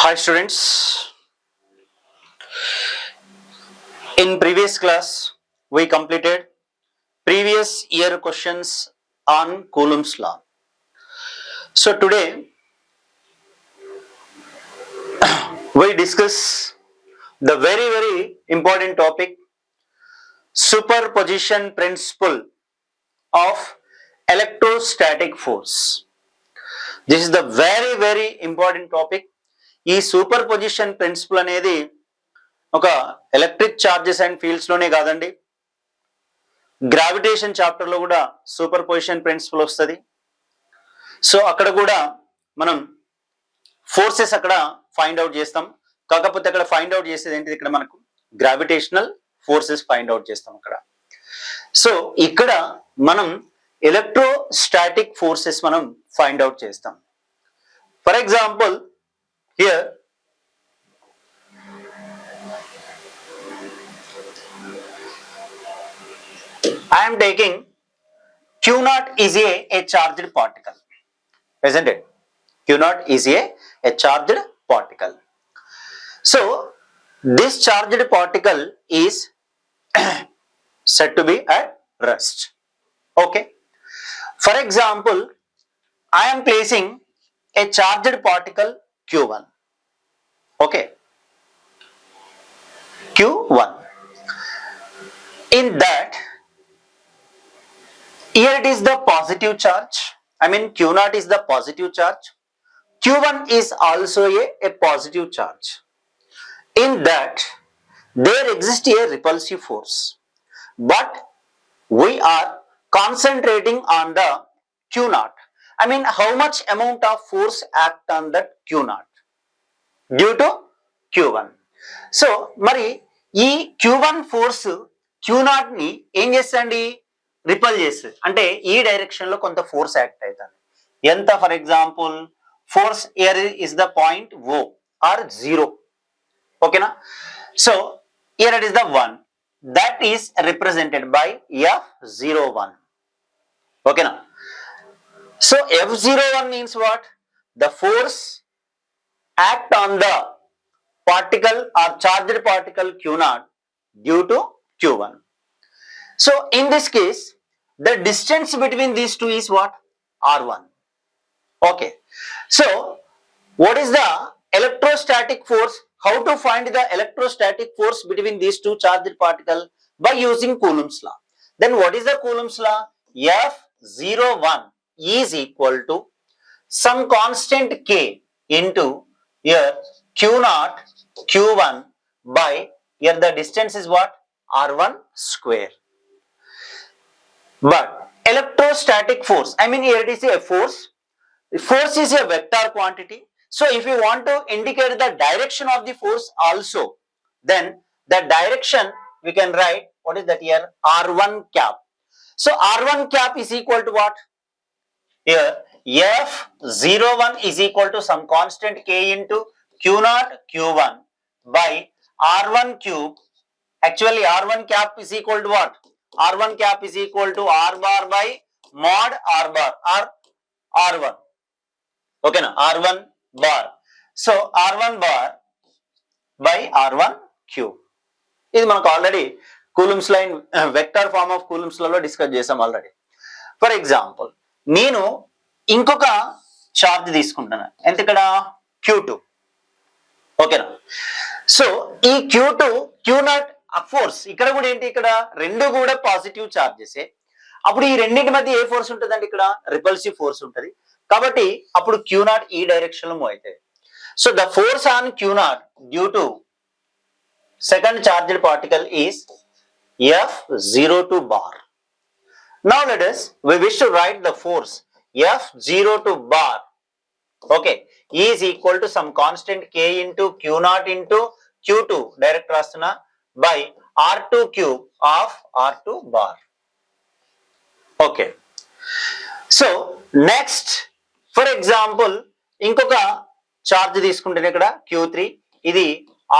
Hi students, in previous class we completed previous year questions on Coulomb's law. So today we discuss the very important topic, superposition principle of electrostatic force. This is the very important topic. ఈ super position principal అనేది ఒక electric charges and fields లోనే కాదండి, gravitation chapter లో కూడా super position principal వస్తుంది. So అక్కడ కూడా మనం ఫోర్సెస్ అక్కడ ఫైండ్ అవుట్ చేస్తాం. కాకపోతే అక్కడ ఫైండ్ అవుట్ చేసేది ఏంటిది, ఇక్కడ మనకు గ్రావిటేషనల్ ఫోర్సెస్ ఫైండ్ అవుట్ చేస్తాం అక్కడ. సో ఇక్కడ మనం ఎలక్ట్రోస్టాటిక్ ఫోర్సెస్ మనం ఫైండ్ అవుట్ చేస్తాం. For example here I am taking Q naught is a charged particle, isn't it? Q naught is a charged particle. So this charged particle is said to be at rest. Okay. For example, I am placing a charged particle Q1. Okay. Q1. In that, here it is the positive charge. I mean Q naught is the positive charge. Q1 is also a positive charge. In that, there exists a repulsive force. But we are concentrating on the Q naught. I mean how much amount of force act on that Q naught due to Q1. So, మరి ఈ Q1 force Q naught ని ఏం చేస్తండి, ripple చేస్తుంది. అంటే ఈ direction లో కొంత force act అవుతుంది. ఎంత? For example force here is the point O or 0. ఓకేనా? So here it is the 1 that is represented by F01. ఓకేనా? So F01 means what? The force act on the particle or charged particle Q naught due to Q1. So in this case, the distance between these two is what? R1. Okay. So what is the electrostatic force? How to find the electrostatic force between these two charged particles? By using Coulomb's law. Then what is the Coulomb's law? F01 is equal to some constant K into here Q naught Q1 by here the distance is what? R1 square. But electrostatic force, I mean here it is a force. Force is a vector quantity. So if you want to indicate the direction of the force also, then the direction we can write, what is that here? R1 cap. So R1 cap is equal to what? Here F01 is equal to some constant K into Q naught Q1 by R1 cube. Actually R1 cap is equal to what? R1 cap is equal to R bar by mod R bar or R1. Okay na? R1 bar. So R1 bar by R1 cube. ఇది మనకు already Coulomb's line vector form of Coulomb's లలో discuss చేసాం already. For example నేను ఇంకొక charge తీసుకుంటాను. ఎంత ఇక్కడ? Q2. ఓకేనా? సో ఈ Q2 Q నాట్ ఫోర్స్ ఇక్కడ కూడా ఏంటి, ఇక్కడ రెండు కూడా పాజిటివ్ చార్జెసే. అప్పుడు ఈ రెండింటి మధ్య ఏ ఫోర్స్ ఉంటుందండి? ఇక్కడ రిపల్సివ్ ఫోర్స్ ఉంటుంది. కాబట్టి అప్పుడు Q నాట్ ఈ డైరెక్షన్ లో మూవ్ అవుతుంది. So the force on Q not due to second charged particle is F02 bar. Now let us, we wish to write the force F02 bar, okay, is equal to some constant K into Q naught into Q2 direct రాస్తున్నా by R2 cube of R2 bar. Okay. So next, for example ఇంకొక charge తీసుకుంటే ఇక్కడ Q3, ఇది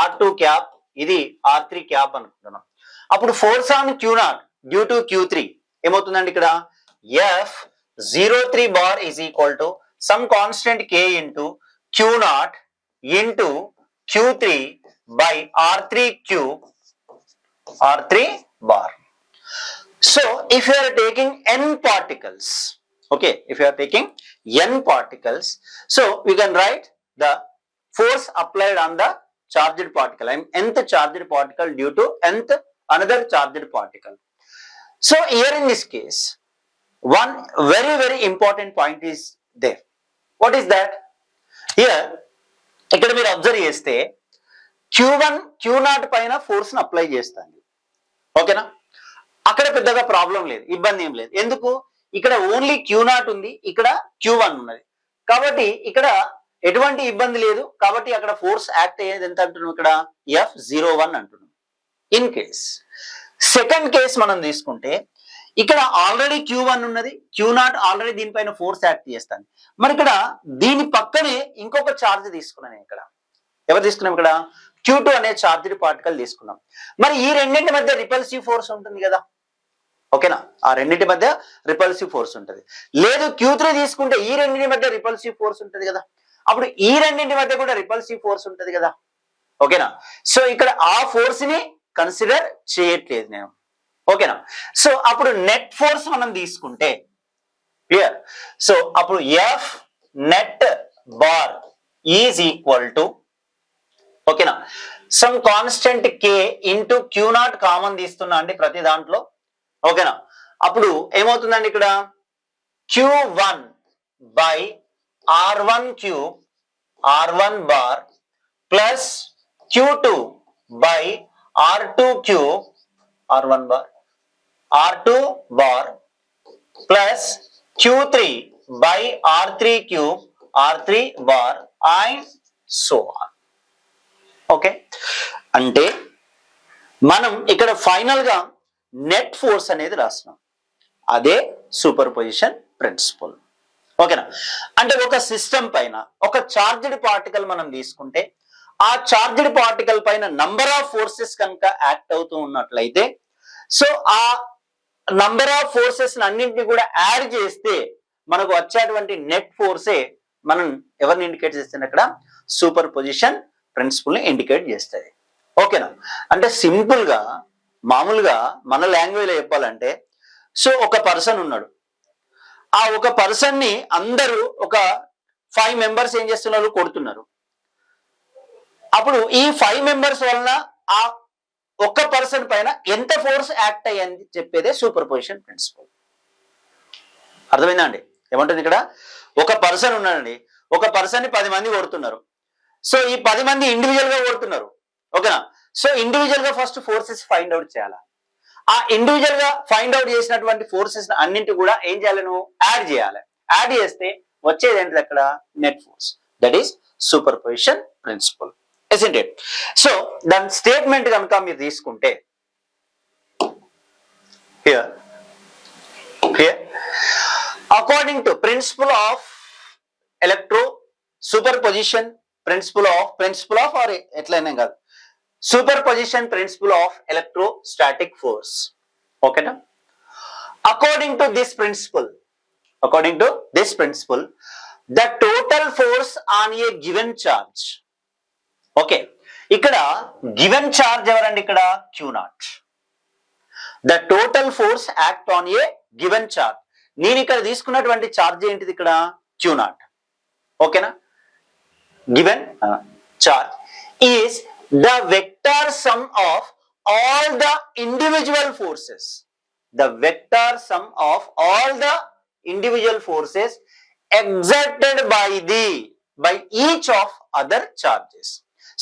R2 cap, ఇది R3 cap అనుకుంటున్నాం. అప్పుడు force on Q naught due to Q3 ఏమవుతుందండి? ఇక్కడ F03 bar is equal to some constant K into Q naught into Q3 by R3 cube R3 bar. So if you are taking n particles, okay, if you are taking n particles, so we can write the force applied on the charged particle. I mean nth charged particle due to nth another charged particle. So here in this case, one very important point is there. What is that? Here ఇక్కడ మీరు observe చేస్తే Q1 Q0 పైన force ను apply చేస్తాను, ఓకేనా? అక్కడ పెద్దగా problem లేదు, ఇబ్బంది ఏం లేదు. ఎందుకు? ఇక్కడ ఓన్లీ Q0 ఉంది, ఇక్కడ Q1 ఉన్నది, కాబట్టి ఇక్కడ ఎటువంటి ఇబ్బంది లేదు. కాబట్టి అక్కడ ఫోర్స్ యాక్ట్ అయ్యేది ఎంత అంటున్నాం, ఇక్కడ F01 అంటున్నాం. ఇన్ కేస్ సెకండ్ కేస్ మనం తీసుకుంటే ఇక్కడ ఆల్రెడీ Q1 ఉన్నది, Q0 ఆల్రెడీ దీనిపైన ఫోర్స్ యాక్ట్ చేస్తాను. మరి ఇక్కడ దీని పక్కనే ఇంకొక ఛార్జ్ తీసుకున్నాను. ఇక్కడ ఎవరు తీసుకున్నాం? ఇక్కడ Q2 అనే ఛార్జ్డ్ పార్టికల్ తీసుకున్నాం. మరి ఈ రెండింటి మధ్య రిపల్సివ్ ఫోర్స్ ఉంటుంది కదా, ఓకేనా? ఆ రెండింటి మధ్య రిపల్సివ్ ఫోర్స్ ఉంటుంది. లేదు Q3 తీసుకుంటే ఈ రెండింటి మధ్య రిపల్సివ్ ఫోర్స్ ఉంటుంది కదా, అప్పుడు ఈ రెండింటి మధ్య కూడా రిపల్సివ్ ఫోర్స్ ఉంటుంది కదా, ఓకేనా? సో ఇక్కడ ఆ ఫోర్స్ ని కన్సిడర్ చేయట్లేదు నేను, ఓకేనా? సో అప్పుడు నెట్ ఫోర్స్ మనం తీసుకుంటే క్లియర్. సో అప్పుడు F net bar is equal to, ఓకేనా, some constant K into Q0 common తీస్తున్నా అండి ప్రతి దాంట్లో, ఓకేనా? అప్పుడు ఏమవుతుందండి ఇక్కడ Q1 by R1 cube R1 bar plus Q2 by R2 cube R1 bar R2 bar plus Q3 by R3 cube R3 bar and so on. Okay, అంటే మనం ఇక్కడ ఫైనల్ గా నెట్ ఫోర్స్ అనేది రాస్తున్నాం, అదే సూపర్ పొజిషన్ ప్రిన్సిపల్, ఓకేనా? అంటే ఒక సిస్టమ్ పైన ఒక చార్జ్డ్ పార్టికల్ మనం తీసుకుంటే ఆ చార్జ్డ్ పార్టికల్ పైన నంబర్ ఆఫ్ ఫోర్సెస్ కనుక యాక్ట్ అవుతూ ఉన్నట్లయితే, సో ఆ నంబర్ ఆఫ్ ఫోర్సెస్ అన్నింటినీ కూడా యాడ్ చేస్తే మనకు వచ్చేటువంటి నెట్ ఫోర్సే మనం ఎవరిని ఇండికేట్ చేస్తుంది, అక్కడ సూపర్ పొజిషన్ ప్రిన్సిపల్ ని ఇండికేట్ చేస్తుంది, ఓకేనా? అంటే సింపుల్ గా మామూలుగా మన లాంగ్వేజ్ లో చెప్పాలంటే, సో ఒక పర్సన్ ఉన్నాడు, ఆ ఒక పర్సన్ ని అందరూ ఒక 5 మెంబర్స్ ఏం చేస్తున్నారు, కొడుతున్నారు. అప్పుడు ఈ 5 మెంబర్స్ వలన ఆ ఒక్క పర్సన్ పైన ఎంత ఫోర్స్ యాక్ట్ అయ్యింది చెప్పేదే సూపర్ పొజిషన్ ప్రిన్సిపల్. అర్థమైందా అండి? ఏమంటుంది ఇక్కడ, ఒక పర్సన్ ఉన్నాడండి, ఒక పర్సన్ ని 10 మంది కొడుతున్నారు. సో ఈ 10 మంది ఇండివిజువల్ గా కొడుతున్నారు, ఓకేనా? సో ఇండివిజువల్ గా ఫస్ట్ ఫోర్సెస్ ఫైండ్ అవుట్ చేయాలి. ఆ ఇండివిజువల్ గా ఫైండ్ అవుట్ చేసినటువంటి ఫోర్సెస్ అన్నింటి కూడా ఏం చేయాలి, నువ్వు యాడ్ చేయాలి. యాడ్ చేస్తే వచ్చేది ఏంటిది, అక్కడ net force. That is superposition principle, isn't it? So దాని స్టేట్మెంట్ కనుక మీరు తీసుకుంటే here according to principle of electro superposition principle of or ఎట్లయినా కాదు, superposition principle of electrostatic force, okay na? according to this principle the total force on a given charge, okay, ఇక్కడ given charge ఎవరండి, ఇక్కడ Q0. the total force act on a given charge, నేను ఇక్కడ తీసుకున్నటువంటి charge ఏంటిది, ఇక్కడ Q0, ఓకేనా? given charge is the vector sum of all the individual forces, the vector sum of all the individual forces exerted by each of other charges.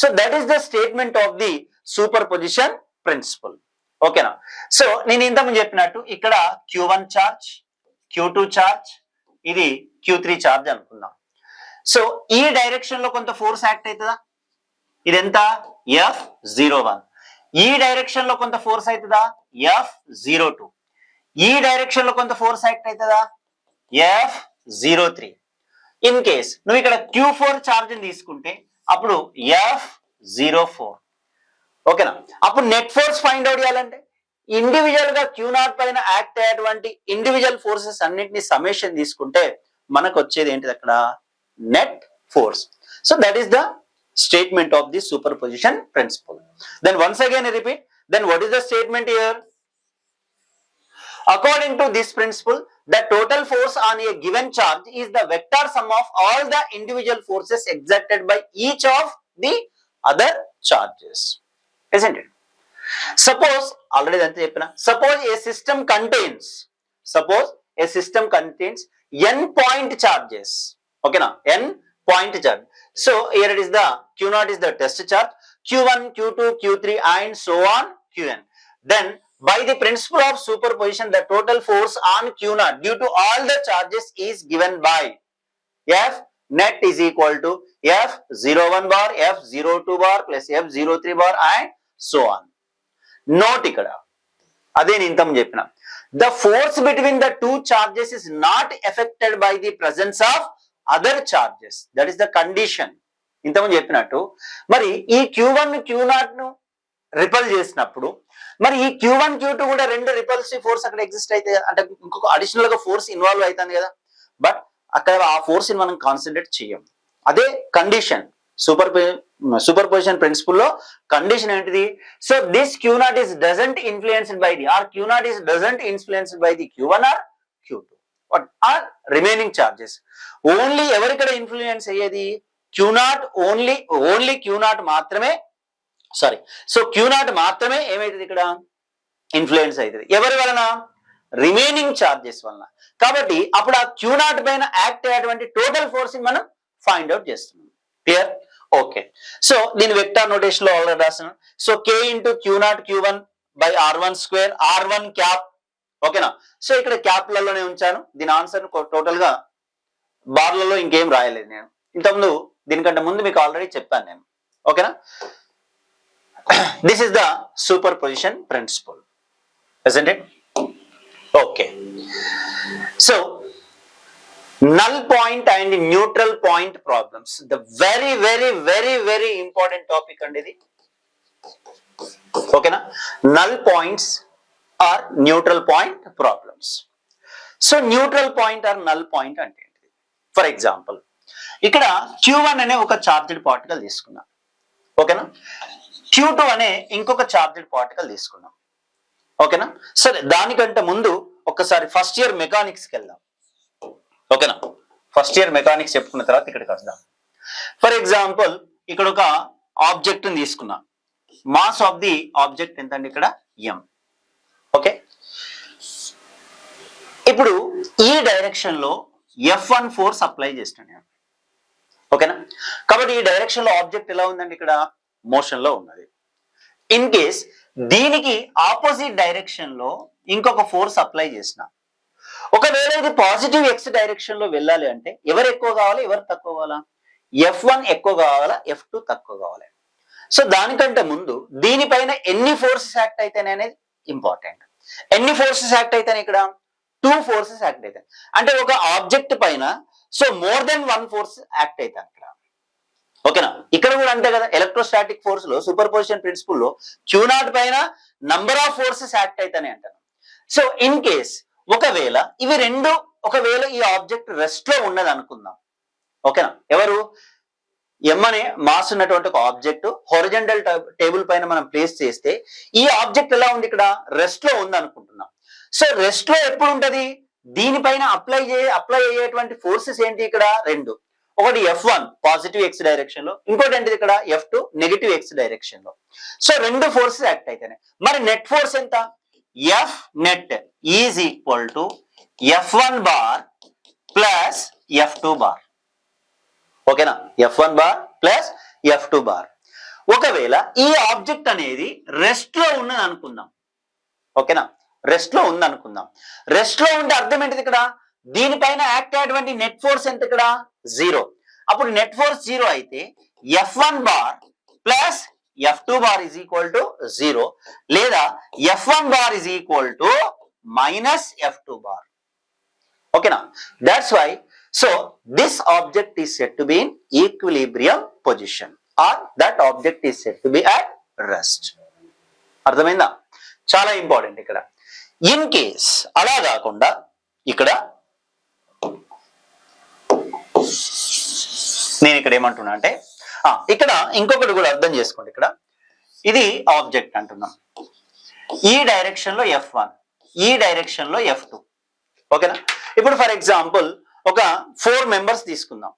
So that is the statement of the superposition principle, ఓకేనా? So నేను ఇంతకుముందు చెప్పినట్టు ఇక్కడ Q1 charge, Q2 charge, ఇది Q3 charge అనుకుందాం. So ఈ direction లో కొంత ఫోర్స్ యాక్ట్ అవుతుందా, ఇదెంత F01. ఈ డైరెక్షన్ లో కొంత ఫోర్స్ అవుతుందా, F02. ఈ డైరెక్షన్ లో కొంత ఫోర్స్ యాక్ట్ అవుతుందా, F03. ఇన్ కేస్ నువ్వు ఇక్కడ Q4 ఛార్జ్ తీసుకుంటే అప్పుడు F04, ఓకేనా? అప్పుడు నెట్ ఫోర్స్ ఫైండ్ అవుట్ చేయాలంటే ఇండివిజువల్ గా Q0 పైన యాక్ట్ అయ్యేటువంటి ఇండివిజువల్ ఫోర్సెస్ అన్నిటిని సమ్మేషన్ తీసుకుంటే మనకు వచ్చేది ఏంటిది, అక్కడ net force. So that is the statement of the superposition principle. Then once again I repeat, then what is the statement here? According to this principle, the total force on a given charge is the vector sum of all the individual forces exerted by each of the other charges, isn't it? Suppose already ante cheppina, suppose a system contains n point charges, okay na, n point charge. So here it is, the q0 is the test charge, q1, q2, q3 and so on qn. Then by the principle of superposition, the total force on q0 due to all the charges is given by f net is equal to f01 bar, f02 bar plus f03 bar and so on. Note ikkada ade నేను ఇంతకు చెప్పిన, the force between the two charges is not affected by the presence of other charges, that is the condition. ఇంతకు చెప్పినట్టు మరి ఈ q1 q0 ను ripple చేసినప్పుడు మరి ఈ q1 q2 కూడా రెండు రిపల్సివ్ ఫోర్స్ అక్కడ ఎగ్జిస్ట్ అయితే, అంటే ఇంకొక అడిషనల్ గా ఫోర్స్ ఇన్వాల్వ్ అవుతుంది కదా, బట్ అక్కడ ఆ ఫోర్స్ ని మనం కాన్సన్ట్రేట్ చేయం. అదే కండిషన్ సూపర్పొజిషన్ ప్రిన్సిపల్ లో కండిషన్ ఏంటిది? So this q0 is doesn't influenced by the, or q0 is doesn't influenced by the q1 or q2 what are remaining charges. Only ఎవరిక్కడ ఇన్ఫ్లుయెన్స్ అయ్యేది? q0 ఓన్లీ q0 మాత్రమే, sorry, so q0 మాత్రమే ఏమైతుంది ఇక్కడ influence అవుతుంది. ఎవరి వలన? Remaining charges వలన. కాబట్టి అప్పుడు ఆ q0 పైన యాక్ట్ అయ్యేటువంటి టోటల్ ఫోర్స్ ని మనం ఫైండ్ అవుట్ చేస్తున్నాం. క్లియర్? ఓకే. సో దీని వెక్టార్ నోటేషన్ లో ఆల్రెడీ రాసాను. So k into q0 q1 by r1 square, r1 cap, ఓకేనా. సో ఇక్కడ క్యాప్లలోనే ఉంచాను. దీని ఆన్సర్ టోటల్ గా బార్లలో ఇంకేం రాయలేదు నేను. ఇంతకుముందు దీనికంటే ముందు మీకు ఆల్రెడీ చెప్పాను నేను, ఓకేనా. This is the superposition principle, isn't it? Okay. So, null point and neutral point problems. The very, very, very, very important topic and this. Okay na? Null points or neutral point problems. So, neutral point or null point ante. For example, ikkada q1 ane oka charged particle తీసుకున్నా, ఓకేనా. q2 అనే ఇంకొక charged particle తీసుకున్నాం, ఓకేనా. సరే, దానికంటే ముందు ఒక్కసారి ఫస్ట్ ఇయర్ మెకానిక్స్కి వెళ్దాం, ఓకేనా. ఫస్ట్ ఇయర్ మెకానిక్స్ చెప్పుకున్న తర్వాత ఇక్కడికి వద్దాం. ఫర్ ఎగ్జాంపుల్ ఇక్కడ ఒక ఆబ్జెక్ట్ ని తీసుకున్నా, మాస్ ఆఫ్ ది ఆబ్జెక్ట్ ఎంత అండి? ఇక్కడ m, ఓకే. ఇప్పుడు ఈ డైరెక్షన్ లో f1 ఫోర్స్ అప్లై చేస్తాను నేను, ఓకేనా. కాబట్టి ఈ డైరెక్షన్ లో ఆబ్జెక్ట్ ఎలా ఉందండి? ఇక్కడ మోషన్ లో ఉన్నది. ఇన్ కేస్ దీనికి ఆపోజిట్ డైరెక్షన్ లో ఇంకొక ఫోర్స్ అప్లై చేసిన, ఒకవేళ ఇది పాజిటివ్ ఎక్స్ డైరెక్షన్ లో వెళ్ళాలి అంటే ఎవరు ఎక్కువ కావాలి, ఎవరు తక్కువ కావాలా? f1 ఎక్కువ కావాలా, f2 తక్కువ కావాలి. సో దానికంటే ముందు దీనిపైన ఎన్ని ఫోర్సెస్ యాక్ట్ అయితేనే అనేది ఇంపార్టెంట్. ఎన్ని ఫోర్సెస్ యాక్ట్ అయితేనే? ఇక్కడ 2 ఫోర్సెస్ యాక్ట్ అవుతాయి. అంటే ఒక ఆబ్జెక్ట్ పైన so more than 1 force act అవుతాయి ఇక్కడ, ఓకేనా. ఇక్కడ కూడా అంతే కదా, ఎలక్ట్రోస్టాటిక్ ఫోర్స్ లో సూపర్పోజిషన్ ప్రిన్సిపల్ లో q0 పైన నంబర్ ఆఫ్ ఫోర్సెస్ యాక్ట్ అయితేనే అంటారు. సో ఇన్ కేస్ ఒకవేళ ఇవి రెండు, ఒకవేళ ఈ ఆబ్జెక్ట్ రెస్ట్ లో ఉన్నది అనుకుందాం, ఓకేనా. ఎవరు? m అనే మాస్ ఉన్నటువంటి ఒక ఆబ్జెక్ట్ హారిజాంటల్ టేబుల్ పైన మనం ప్లేస్ చేస్తే ఈ ఆబ్జెక్ట్ ఎలా ఉంది? ఇక్కడ రెస్ట్ లో ఉంది అనుకుంటున్నాం. సో రెస్ట్ లో ఎప్పుడు ఉంటది? దీనిపైన అప్లై అయ్యేటువంటి ఫోర్సెస్ ఏంటి? ఇక్కడ రెండు, ఒకటి f1 పాజిటివ్ ఎక్స్ డైరెక్షన్ లో, ఇంకోటి ఏంటిది ఇక్కడ f2 నెగిటివ్ ఎక్స్ డైరెక్షన్ లో. సో రెండు ఫోర్సెస్ యాక్ట్ అయితేనే. మరి నెట్ ఫోర్స్ ఎంత? f net is equal to f1 bar plus f2 bar, ఓకేనా. f1 bar plus f2 bar. ఒకవేళ ఈ ఆబ్జెక్ట్ అనేది రెస్ట్ లో ఉన్నది అనుకుందాం, ఓకేనా. రెస్ట్ లో ఉంది అనుకుందాం. రెస్ట్ లో ఉంటే అర్థం ఏంటిది? ఇక్కడ దీనిపైన యాక్ట్ అయ్యేటువంటి నెట్ ఫోర్స్ ఎంత? ఇక్కడ 0. అప్పుడు నెట్ ఫోర్స్ 0 అయితే f1 bar plus f2 bar is equal to 0, లేదా f1 bar is equal to minus f2 bar, ఓకేనా. That's why so this object is said to be in equilibrium position, or that object is said to be at rest. అర్థమైందా? చాలా important ఇక్కడ. In case అలా కాకుండా ఇక్కడ నేను ఇక్కడ ఏమంటున్నా అంటే ఇక్కడ ఇంకొకటి కూడా అర్థం చేసుకోండి. ఇక్కడ ఇది ఆబ్జెక్ట్ అంటున్నాం, ఈ డైరెక్షన్ లో F1, ఈ డైరెక్షన్ లో F2. ఓకేనా? ఇప్పుడు ఫర్ ఎగ్జాంపుల్ ఒక 4 మెంబర్స్ తీసుకుందాం.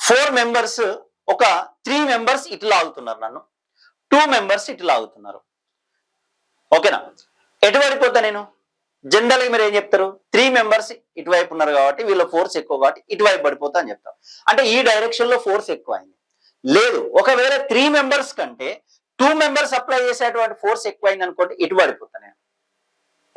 4 మెంబర్స్ ఒక 3 మెంబర్స్ ఇట్లా ఆగుతున్నారు, నన్ను 2 మెంబర్స్ ఇట్లా ఆగుతున్నారు. ఓకేనా? ఎటు పడిపోతా నేను? జనరల్ గా మీరు ఏం చెప్తారు? 3 మెంబర్స్ ఇటువైపు ఉన్నారు కాబట్టి వీళ్ళ ఫోర్స్ ఎక్కువ కాబట్టి ఇటువైపు పడిపోతా అని చెప్తాం. అంటే ఈ డైరెక్షన్ లో ఫోర్స్ ఎక్కువ అయింది. లేదు, ఒకవేళ 3 మెంబర్స్ కంటే 2 మెంబర్స్ అప్లై చేసేటువంటి ఫోర్స్ ఎక్కువ అయింది అనుకోండి, ఇటు పడిపోతా నేను.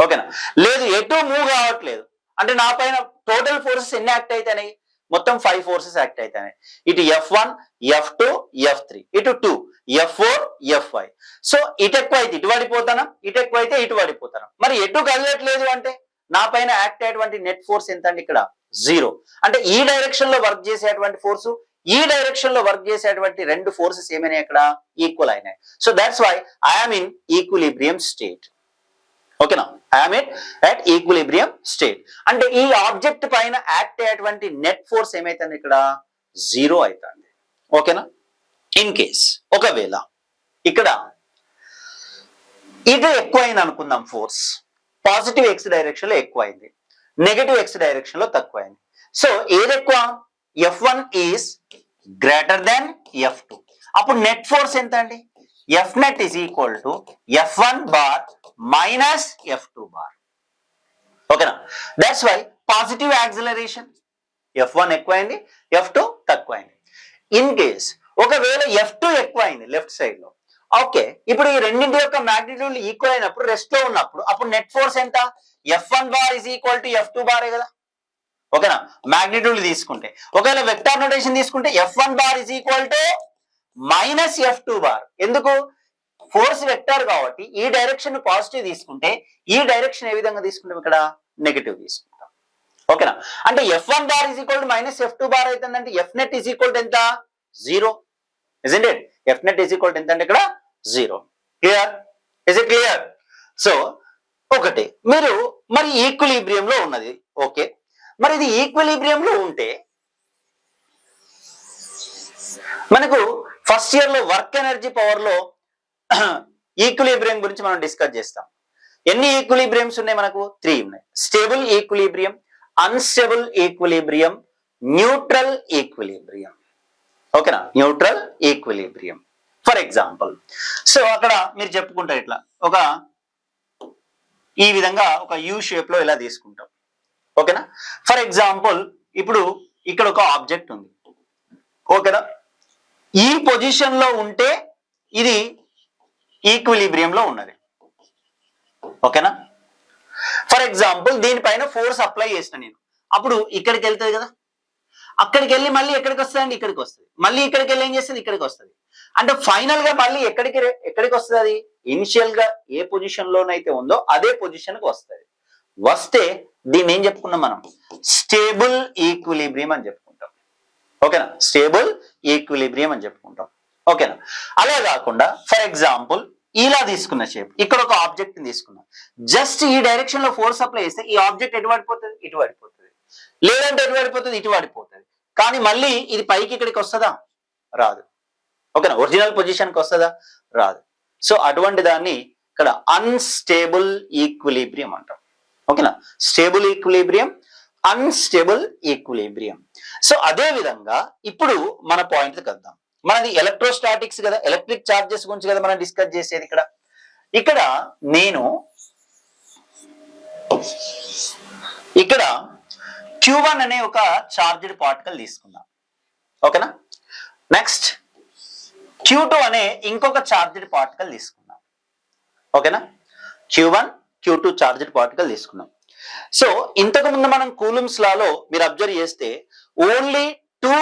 ఓకేనా? లేదు, ఎటు మూవ్ కావట్లేదు అంటే నా పైన టోటల్ ఫోర్సెస్ ఎన్ని యాక్ట్ అవుతాయి? మొత్తం 5 ఫోర్సెస్ యాక్ట్ అవుతాయి. ఇటు F1, F2, F3, ఇటు 2, F4, F5. సో ఇటు ఎక్కువ అయితే ఇటు పడిపోతాను, ఇటు ఎక్కువ అయితే ఇటు పడిపోతాను. మరి ఎటు కదలట్లేదు అంటే నా పైన యాక్ట్ అయ్యేటువంటి నెట్ ఫోర్స్ ఎంత అండి? ఇక్కడ 0. అంటే ఈ డైరెక్షన్ లో వర్క్ చేసేటువంటి ఫోర్సు, ఈ డైరెక్షన్ లో వర్క్ చేసేటువంటి 2 ఫోర్సెస్ ఏమైనాయి? ఇక్కడ ఈక్వల్ అయినాయి. So that's why I'm in equilibrium state. ఓకేనా? I'm at equilibrium state. అంటే ఈ ఆబ్జెక్ట్ పైన యాక్ట్ అయ్యేటువంటి నెట్ ఫోర్స్ ఏమైతుంది? ఇక్కడ 0 అవుతుంది. ఓకేనా? ఇన్ కేస్ ఒకవేళ ఇక్కడ ఇది ఎక్కువైంది అనుకుందాం, ఫోర్స్ పాజిటివ్ ఎక్స్ డైరెక్షన్ లో ఎక్కువైంది, నెగటివ్ ఎక్స్ డైరెక్షన్ లో తక్కువైంది. సో ఏది ఎక్కువ? F1 is greater than F2. అప్పుడు నెట్ ఫోర్స్ ఎంత అండి? F net is equal to F1 bar minus F2 bar. ఓకేనా? That's why positive acceleration F1 ఎక్కువైంది, F2 తక్కువైంది. ఇన్ కేస్ ఒకవేళ F2 ఎక్కువైంది లెఫ్ట్ సైడ్ లో, ఓకే, ఇప్పుడు ఈ రెండింటి యొక్క మ్యాగ్నిట్యూడ్ ఈక్వల్ అయినప్పుడు, రెస్ట్ లో ఉన్నప్పుడు, అప్పుడు నెట్ ఫోర్స్ ఎంత? F1 bar is equal to F2 బారే కదా. ఓకేనా? మ్యాగ్నిట్యూడ్ తీసుకుంటే, ఒకవేళ వెక్టార్ నోటేషన్ తీసుకుంటే F1 bar is equal to minus F2 bar. ఎందుకు? ఫోర్స్ వెక్టార్ కాబట్టి ఈ డైరెక్షన్ పాజిటివ్ తీసుకుంటే, ఈ డైరెక్షన్ ఏ విధంగా తీసుకుంటాం? ఇక్కడ నెగటివ్ తీసుకుంటాం. ఓకేనా? అంటే F1 bar is equal to minus F2 bar అవుతుందంటే F net is equal to ఎంత? 0. isn't it? F net is equal to ఎంత అంటే ఇక్కడ 0. Clear? Is it clear? So ఒకటి మీరు మరి ఈక్విలిబ్రియం లో ఉన్నది, ఓకే, మరి ఇది ఈక్విలిబ్రియం లో ఉంటే మనకు ఫస్ట్ ఇయర్ లో వర్క్ ఎనర్జీ పవర్ లో ఈక్విలిబ్రియం గురించి మనం డిస్కస్ చేస్తాం. ఎన్ని ఈక్విలిబ్రియంస్ ఉన్నాయి మనకు? 3 ఉన్నాయి. Stable equilibrium, unstable equilibrium, neutral equilibrium. ఓకేనా? Neutral equilibrium. For example, so అక్కడ మీరు చెప్పుకుంటారు ఇట్లా ఒక ఈ విధంగా ఒక యూ షేప్ లో ఇలా తీసుకుంటాం. ఓకేనా? ఫర్ ఎగ్జాంపుల్ ఇప్పుడు ఇక్కడ ఒక ఆబ్జెక్ట్ ఉంది. ఓకేనా? ఈ పొజిషన్ లో ఉంటే ఇది ఈక్విలిబ్రియం లో ఉన్నది. ఓకేనా? ఫర్ ఎగ్జాంపుల్ దీనిపైన ఫోర్స్ అప్లై చేసిన నేను, అప్పుడు ఇక్కడికి వెళ్తుంది కదా, అక్కడికి వెళ్ళి మళ్ళీ ఎక్కడికి వస్తుందండి? ఇక్కడికి వస్తుంది. మళ్ళీ ఇక్కడికి వెళ్ళి ఏం చేస్తుంది? ఇక్కడికి వస్తుంది. అంటే ఫైనల్ గా మళ్ళీ ఎక్కడికి వస్తుంది? అది ఇనిషియల్ గా ఏ పొజిషన్ లోనైతే ఉందో అదే పొజిషన్ కి వస్తుంది. వస్తే దీన్ని ఏం చెప్పుకున్నాం మనం? స్టేబుల్ ఈక్విలిబ్రియం అని చెప్పుకుంటాం. ఓకేనా? స్టేబుల్ ఈక్విలిబ్రియం అని చెప్పుకుంటాం. ఓకేనా? అలా కాకుండా ఫర్ ఎగ్జాంపుల్ ఇలా తీసుకున్న షేప్, ఇక్కడ ఒక ఆబ్జెక్ట్ తీసుకున్నాం, జస్ట్ ఈ డైరెక్షన్ లో ఫోర్స్ అప్లై చేస్తే ఈ ఆబ్జెక్ట్ ఎటు పడిపోతుంది? ఇటు పడిపోతుంది. లేదంటే ఎటు పడిపోతుంది? ఇటు పడిపోతుంది. కానీ మళ్ళీ ఇది పైకి ఇక్కడికి వస్తుందా? రాదు. ఓకేనా? ఒరిజినల్ పొజిషన్ కి వస్తుందా? రాదు. సో అటువంటి దాన్ని ఇక్కడ అన్స్టేబుల్ ఈక్విలిబ్రియం అంటాం. ఓకేనా? Stable equilibrium, unstable equilibrium. So అదే విధంగా ఇప్పుడు మన పాయింట్ కద్దాం. మనది ఎలక్ట్రోస్టాటిక్స్ కదా, ఎలక్ట్రిక్ చార్జెస్ గురించి కదా మనం డిస్కస్ చేసేది. ఇక్కడ నేను ఇక్కడ Q1 అనే ఒక చార్జ్డ్ పార్టికల్ తీసుకున్నా. ఓకేనా? నెక్స్ట్ Q2 అనే ఇంకొక చార్జ్డ్ పార్టికల్ తీసుకున్నాం. ఓకేనా? Q1, Q2 చార్జ్డ్ పార్టికల్ తీసుకున్నాం. సో ఇంతకు ముందు మనం కూలుమ్స్ లాలో మీరు అబ్జర్వ్ చేస్తే ఓన్లీ 2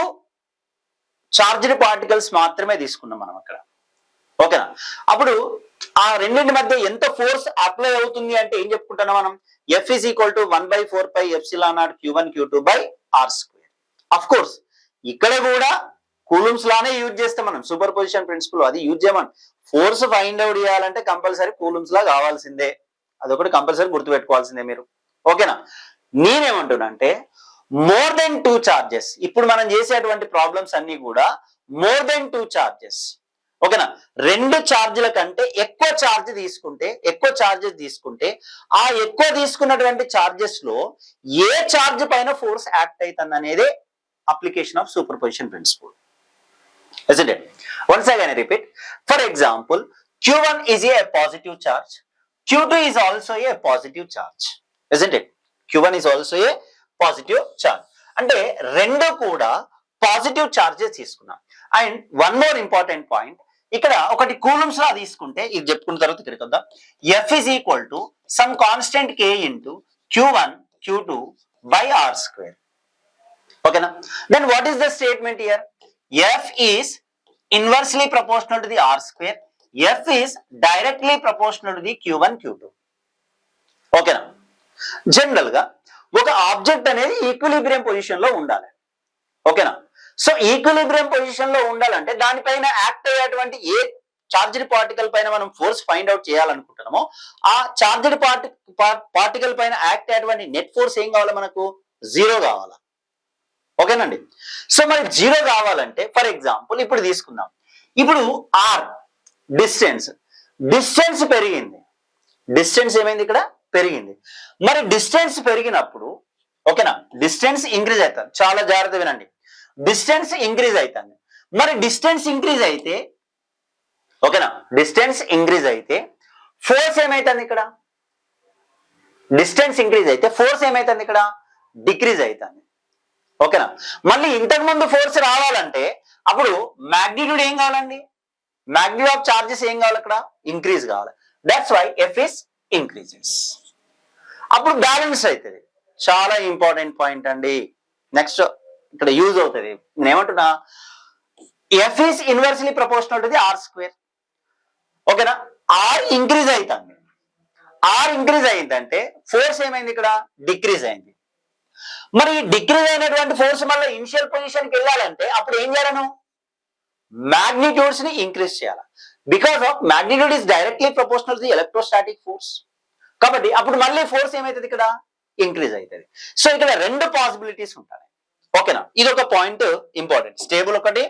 చార్జ్డ్ పార్టికల్స్ మాత్రమే తీసుకున్నాం మనం అక్కడ. ఓకేనా? అప్పుడు ఆ రెండింటి మధ్య ఎంత ఫోర్స్ అప్లై అవుతుంది అంటే ఏం చెప్పుకుంటున్నాం మనం? F is equal to 1/4 epsilon naught Q1 Q2 by R². Of course ఇక్కడ కూడా కూలుమ్స్ లానే యూజ్ చేస్తాం మనం, సూపర్ పొజిషన్ ప్రిన్సిపల్ అది యూజ్ చేయమని. ఫోర్స్ ఫైండ్ అవుట్ చేయాలంటే కంపల్సరీ కూలుమ్స్ లా కావాల్సిందే, అదొకటి కంపల్సరీ గుర్తుపెట్టుకోవాల్సిందే మీరు. ఓకేనా? నేనేమంటున్నా అంటే మోర్ దెన్ 2 చార్జెస్, ఇప్పుడు మనం చేసేటువంటి ప్రాబ్లమ్స్ అన్ని కూడా మోర్ దెన్ 2 చార్జెస్, ఓకేనా, రెండు ఛార్జీల కంటే ఎక్కువ ఛార్జెస్ తీసుకుంటే ఆ ఎక్కువ తీసుకున్నటువంటి ఛార్జెస్ లో ఏ ఛార్జ్ పైన ఫోర్స్ యాక్ట్ అవుతుంది అనేది application of superposition principle. Isn't it? Once again I repeat, for example, Q1 is a positive charge, Q2 is also a positive charge, isn't it? Q1 is also a positive charge. అంటే రెండు కూడా positive charges తీసుకున్నాం. And one more important point, ఇక్కడ ఒకటి coulombs లా తీసుకుంటే ఇది చెప్పుకున్న తర్వాత ఇక్కడికి వద్దాం. F is equal to some constant K into Q1 Q2 by R square. ఓకేనా? Then what is the statement here? F is inversely proportional to the R square. F is directly proportional to the Q1 Q2. ఓకేనా? General గా ఒక object అనేది equilibrium position లో ఉండాలి. ఓకేనా? So equilibrium position లో ఉండాలంటే దానిపైన యాక్ట్ అయ్యేటువంటి ఏ చార్జ్డ్ పార్టికల్ పైన మనం ఫోర్స్ ఫైండ్ అవుట్ చేయాలనుకుంటున్నామో ఆ చార్జ్డ్ పార్టికల్ పైన యాక్ట్ అయ్యేటువంటి నెట్ ఫోర్స్ ఏం కావాలి మనకు? 0 కావాలా. ఓకేనండి? సో మరి 0 కావాలంటే ఫర్ ఎగ్జాంపుల్ ఇప్పుడు తీసుకుందాం. ఇప్పుడు ఆర్ డిస్టెన్స్ పెరిగింది. డిస్టెన్స్ ఏమైంది? ఇక్కడ పెరిగింది. మరి డిస్టెన్స్ పెరిగినప్పుడు ఓకేనా, డిస్టెన్స్ ఇంక్రీజ్ అవుతుంది. చాలా జాగ్రత్త వినండి, డిస్టెన్స్ ఇంక్రీజ్ అవుతుంది. మరి డిస్టెన్స్ ఇంక్రీజ్ అయితే ఓకేనా, డిస్టెన్స్ ఇంక్రీజ్ అయితే ఫోర్స్ ఏమైతుంది? ఇక్కడ డిస్టెన్స్ ఇంక్రీజ్ అయితే ఫోర్స్ ఏమైతుంది? ఇక్కడ డిక్రీజ్ అవుతుంది. ఓకేనా? మళ్ళీ ఇంతకు ముందు ఫోర్స్ రావాలంటే అప్పుడు మ్యాగ్నిట్యూడ్ ఏం కావాలండి? మ్యాగ్నిట్యూడ్ ఆఫ్ చార్జెస్ ఏం కావాలి? అక్కడ ఇంక్రీజ్ కావాలి. That's why F is increases. అప్పుడు బ్యాలెన్స్ అవుతుంది. చాలా ఇంపార్టెంట్ పాయింట్ అండి. నెక్స్ట్ ఇక్కడ యూజ్ అవుతుంది. నేను ఏమంటున్నా, F is inversely proportional to the R square. ఓకేనా? ఆర్ ఇంక్రీజ్ అవుతుంది. ఆర్ ఇంక్రీజ్ అయిందంటే ఫోర్స్ ఏమైంది? ఇక్కడ డిక్రీజ్ అయింది. మరి డిక్రీజ్ అయినటువంటి ఫోర్స్ మళ్ళీ ఇనిషియల్ పొజిషన్కి వెళ్ళాలంటే అప్పుడు ఏం చేయాలను? మ్యాగ్నిట్యూడ్స్ ని ఇంక్రీజ్ చేయాలి. Because of magnitude is directly proportional to the electrostatic force. కాబట్టి అప్పుడు మళ్ళీ ఫోర్స్ ఏమైతుంది? ఇక్కడ ఇంక్రీజ్ అవుతుంది. సో ఇక్కడ రెండు పాసిబిలిటీస్ ఉంటాయి. ఓకేనా? ఇది ఒక పాయింట్ ఇంపార్టెంట్. స్టేబుల్ ఒకటి,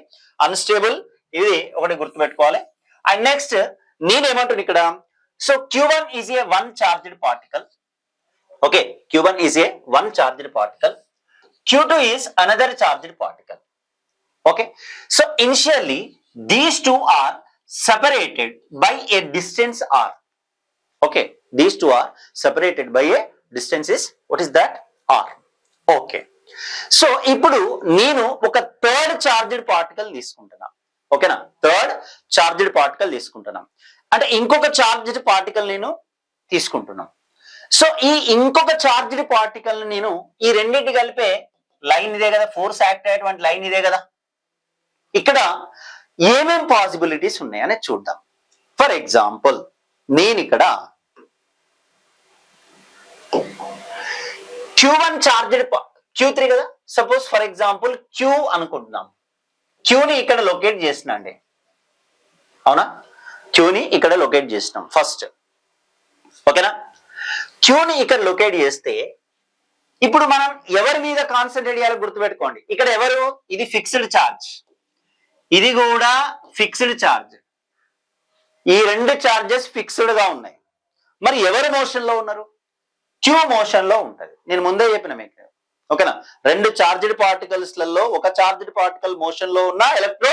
అన్స్టేబుల్ ఇది ఒకటి గుర్తుపెట్టుకోవాలి. అండ్ నెక్స్ట్ నేనేమంటున్నా ఇక్కడ, so Q1 is a one charged particle. Okay, Q1 is a one charged particle, Q2 is another charged particle. Okay, so initially these two are separated by a distance r. Okay, these two are separated by a distance is, what is that? R. Okay, so ఇప్పుడు నేను ఒక third charged particle తీసుకుంటున్నా. ఓకేనా? Third charged particle తీసుకుంటున్నాం అంటే ఇంకొక charged particle నేను తీసుకుంటున్నాను. సో ఈ ఇంకొక చార్జ్డ్ పార్టికల్ నేను ఈ రెండింటి కలిపే లైన్ ఇదే కదా, ఫోర్స్ యాక్ట్ అయ్యేటువంటి లైన్ ఇదే కదా. ఇక్కడ ఏమేం పాసిబిలిటీస్ ఉన్నాయని చూద్దాం. ఫర్ ఎగ్జాంపుల్ నేను ఇక్కడ Q1 చార్జ్డ్ Q3 కదా, సపోజ్ ఫర్ ఎగ్జాంపుల్ Q అనుకుంటున్నాం. Qని ఇక్కడ లొకేట్ చేసిన అండి, అవునా? Qని ఇక్కడ లొకేట్ చేసినాం ఫస్ట్. ఓకేనా? Qని ఇక్కడ లొకేట్ చేస్తే ఇప్పుడు మనం ఎవరి మీద కాన్సన్ట్రేట్ చేయాలో గుర్తుపెట్టుకోండి. ఇక్కడ ఎవరు? ఇది ఫిక్స్డ్ ఛార్జ్, ఇది కూడా ఫిక్స్డ్ ఛార్జ్. ఈ రెండు ఛార్జెస్ ఫిక్స్డ్ గా ఉన్నాయి. మరి ఎవరు మోషన్ లో ఉన్నారు? Q మోషన్ లో ఉంటది. నేను ముందే చెప్పిన మీకు. ఓకేనా? రెండు చార్జ్డ్ పార్టికల్స్ లలో ఒక చార్జ్డ్ పార్టికల్ మోషన్ లో ఉన్న ఎలక్ట్రో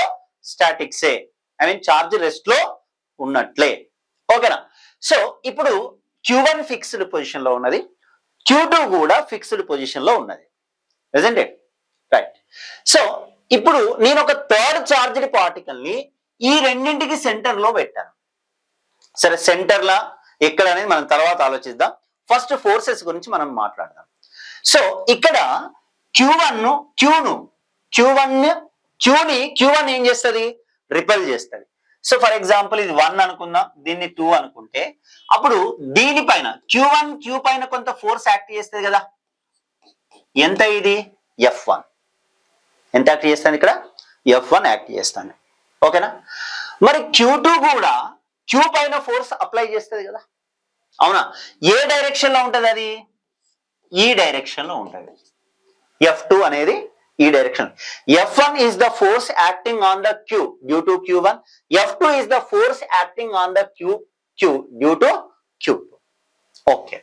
స్టాటిక్సే, ఐ మీన్ చార్జ్ రెస్ట్ లో ఉన్నట్లే. ఓకేనా? సో ఇప్పుడు Q1 ఫిక్స్డ్ పొజిషన్ లో ఉన్నది, Q2 కూడా ఫిక్స్డ్ పొజిషన్ లో ఉన్నది. isn't it? రైట్. సో ఇప్పుడు నేను ఒక థర్డ్ చార్జ్డ్ పార్టికల్ ని ఈ రెండింటికి సెంటర్ లో పెట్టాను. సరే, సెంటర్ లా ఎక్కడ అనేది మనం తర్వాత ఆలోచిద్దాం. ఫస్ట్ ఫోర్సెస్ గురించి మనం మాట్లాడదాం. సో ఇక్కడ Q1 ఏం చేస్తుంది? రిపెల్ చేస్తుంది. సో ఫర్ ఎగ్జాంపుల్ ఇది 1 అనుకుందాం, దీన్ని 2 అనుకుంటే అప్పుడు దీనిపైన Q1 Q పైన కొంత ఫోర్స్ యాక్ట్ చేస్తుంది కదా. ఎంత ఇది? F1. ఎంత యాక్ట్ చేస్తాను? ఇక్కడ F1 యాక్ట్ చేస్తాను. ఓకేనా? మరి Q2 కూడా Q పైన ఫోర్స్ అప్లై చేస్తుంది కదా, అవునా? ఏ డైరెక్షన్ లో ఉంటది? అది ఈ డైరెక్షన్ లో ఉంటది. F2 అనేది ఈ direction. F1 is the force acting on the Q due to Q1. F2 is the force acting on the Q due to Q2. Okay,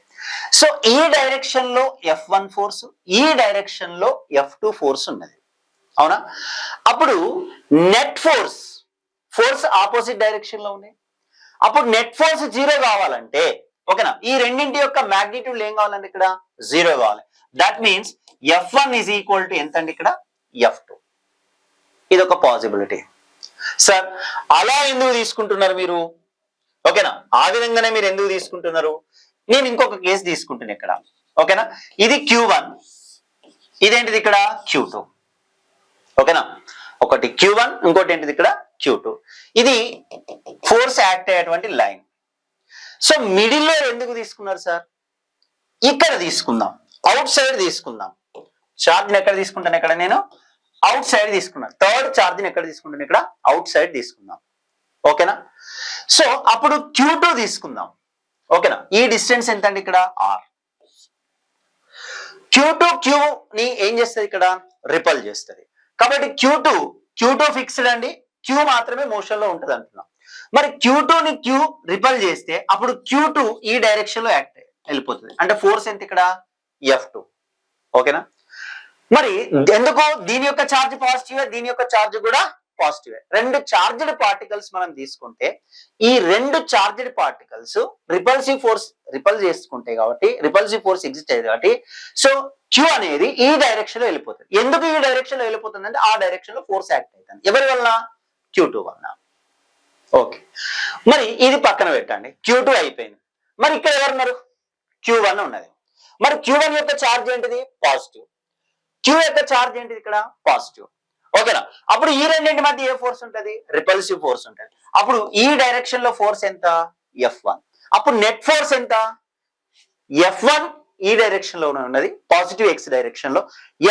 so ఈ డైరెక్షన్ లో F1 ఫోర్స్, ఈ డైరెక్షన్ లో F2 force ఉన్నది, అవునా? అప్పుడు net force opposite direction లో ఉన్నాయి. అప్పుడు నెట్ ఫోర్స్ 0 కావాలంటే, ఓకేనా, ఈ రెండింటి యొక్క మ్యాగ్నిట్యూడ్ ఏం కావాలండి? ఇక్కడ 0 కావాలి. That means F1 is equal to ఎంత అండి? ఇక్కడ F2. ఇది ఒక పాసిబిలిటీ. సార్ అలా ఎందుకు తీసుకుంటున్నారు మీరు? ఓకేనా, ఆ విధంగానే మీరు ఎందుకు తీసుకుంటున్నారు? నేను ఇంకొక కేసు తీసుకుంటున్నా ఇక్కడ, ఓకేనా. ఇది Q1, ఇదేంటిది ఇక్కడ Q2, ఓకేనా. ఒకటి Q1, ఇంకోటి ఏంటిది ఇక్కడ Q2. ఇది ఫోర్స్ యాక్ట్ అయ్యేటువంటి లైన్. సో మిడిల్లో ఎందుకు తీసుకున్నారు సార్? ఇక్కడ తీసుకుందాం, అవుట్ సైడ్ తీసుకుందాం. ఛార్జ్ని ఎక్కడ తీసుకుంటాను? ఇక్కడ నేను అవుట్ సైడ్ తీసుకున్నాను. థర్డ్ ఛార్జ్ని ఎక్కడ తీసుకుంటాను? ఇక్కడ అవుట్ సైడ్ తీసుకుందాం, ఓకేనా. సో అప్పుడు Q2 తీసుకుందాం, ఓకేనా. ఈ డిస్టెన్స్ ఎంత అండి? ఇక్కడ R. Q2 Q ని ఏం చేస్తుంది? ఇక్కడ రిపల్ చేస్తుంది. కాబట్టి Q2 ఫిక్స్డ్ అండి, Q మాత్రమే మోషన్ లో ఉంటుంది అంటున్నాం. మరి Q2 ని Q రిపల్ చేస్తే అప్పుడు Q2 ఈ డైరెక్షన్ లో యాక్ట్ వెళ్ళిపోతుంది. అంటే ఫోర్స్ ఎంత ఇక్కడ? F2, ఓకేనా. మరి ఎందుకు దీని యొక్క ఛార్జ్ పాజిటివ్, దీని యొక్క ఛార్జ్ కూడా పాజిటివ్. రెండు చార్జ్డ్ పార్టికల్స్ మనం తీసుకుంటే ఈ రెండు charged particles repulsive force ripple చేసుకుంటాయి కాబట్టి, రిపల్సివ్ ఫోర్స్ ఎగ్జిస్ట్ అయ్యేది కాబట్టి, సో Q అనేది ఈ డైరెక్షన్ లో వెళ్ళిపోతుంది. ఎందుకు ఈ డైరెక్షన్ లో వెళ్ళిపోతుంది అంటే, ఆ డైరెక్షన్ లో ఫోర్స్ యాక్ట్ అవుతుంది. ఎవరి వలన? Q2 వలన. ఓకే, మరి ఇది పక్కన పెట్టండి. Q2 అయిపోయింది. మరి ఇక్కడ ఎవరున్నారు? Q1 ఉన్నది. మరి Q1 యొక్క ఛార్జ్ ఏంటిది? పాజిటివ్. Q యొక్క ఛార్జ్ ఏంటిది? ఇక్కడ పాజిటివ్, ఓకేనా. అప్పుడు ఈ రెండింటి మధ్య ఏ ఫోర్స్ ఉంటుంది? రిపల్సివ్ ఫోర్స్ ఉంటుంది. అప్పుడు ఈ డైరెక్షన్ లో ఫోర్స్ ఎంత? F1. అప్పుడు నెట్ ఫోర్స్ ఎంత? F1 ఈ డైరెక్షన్ లోనే ఉన్నది, పాజిటివ్ X డైరెక్షన్ లో.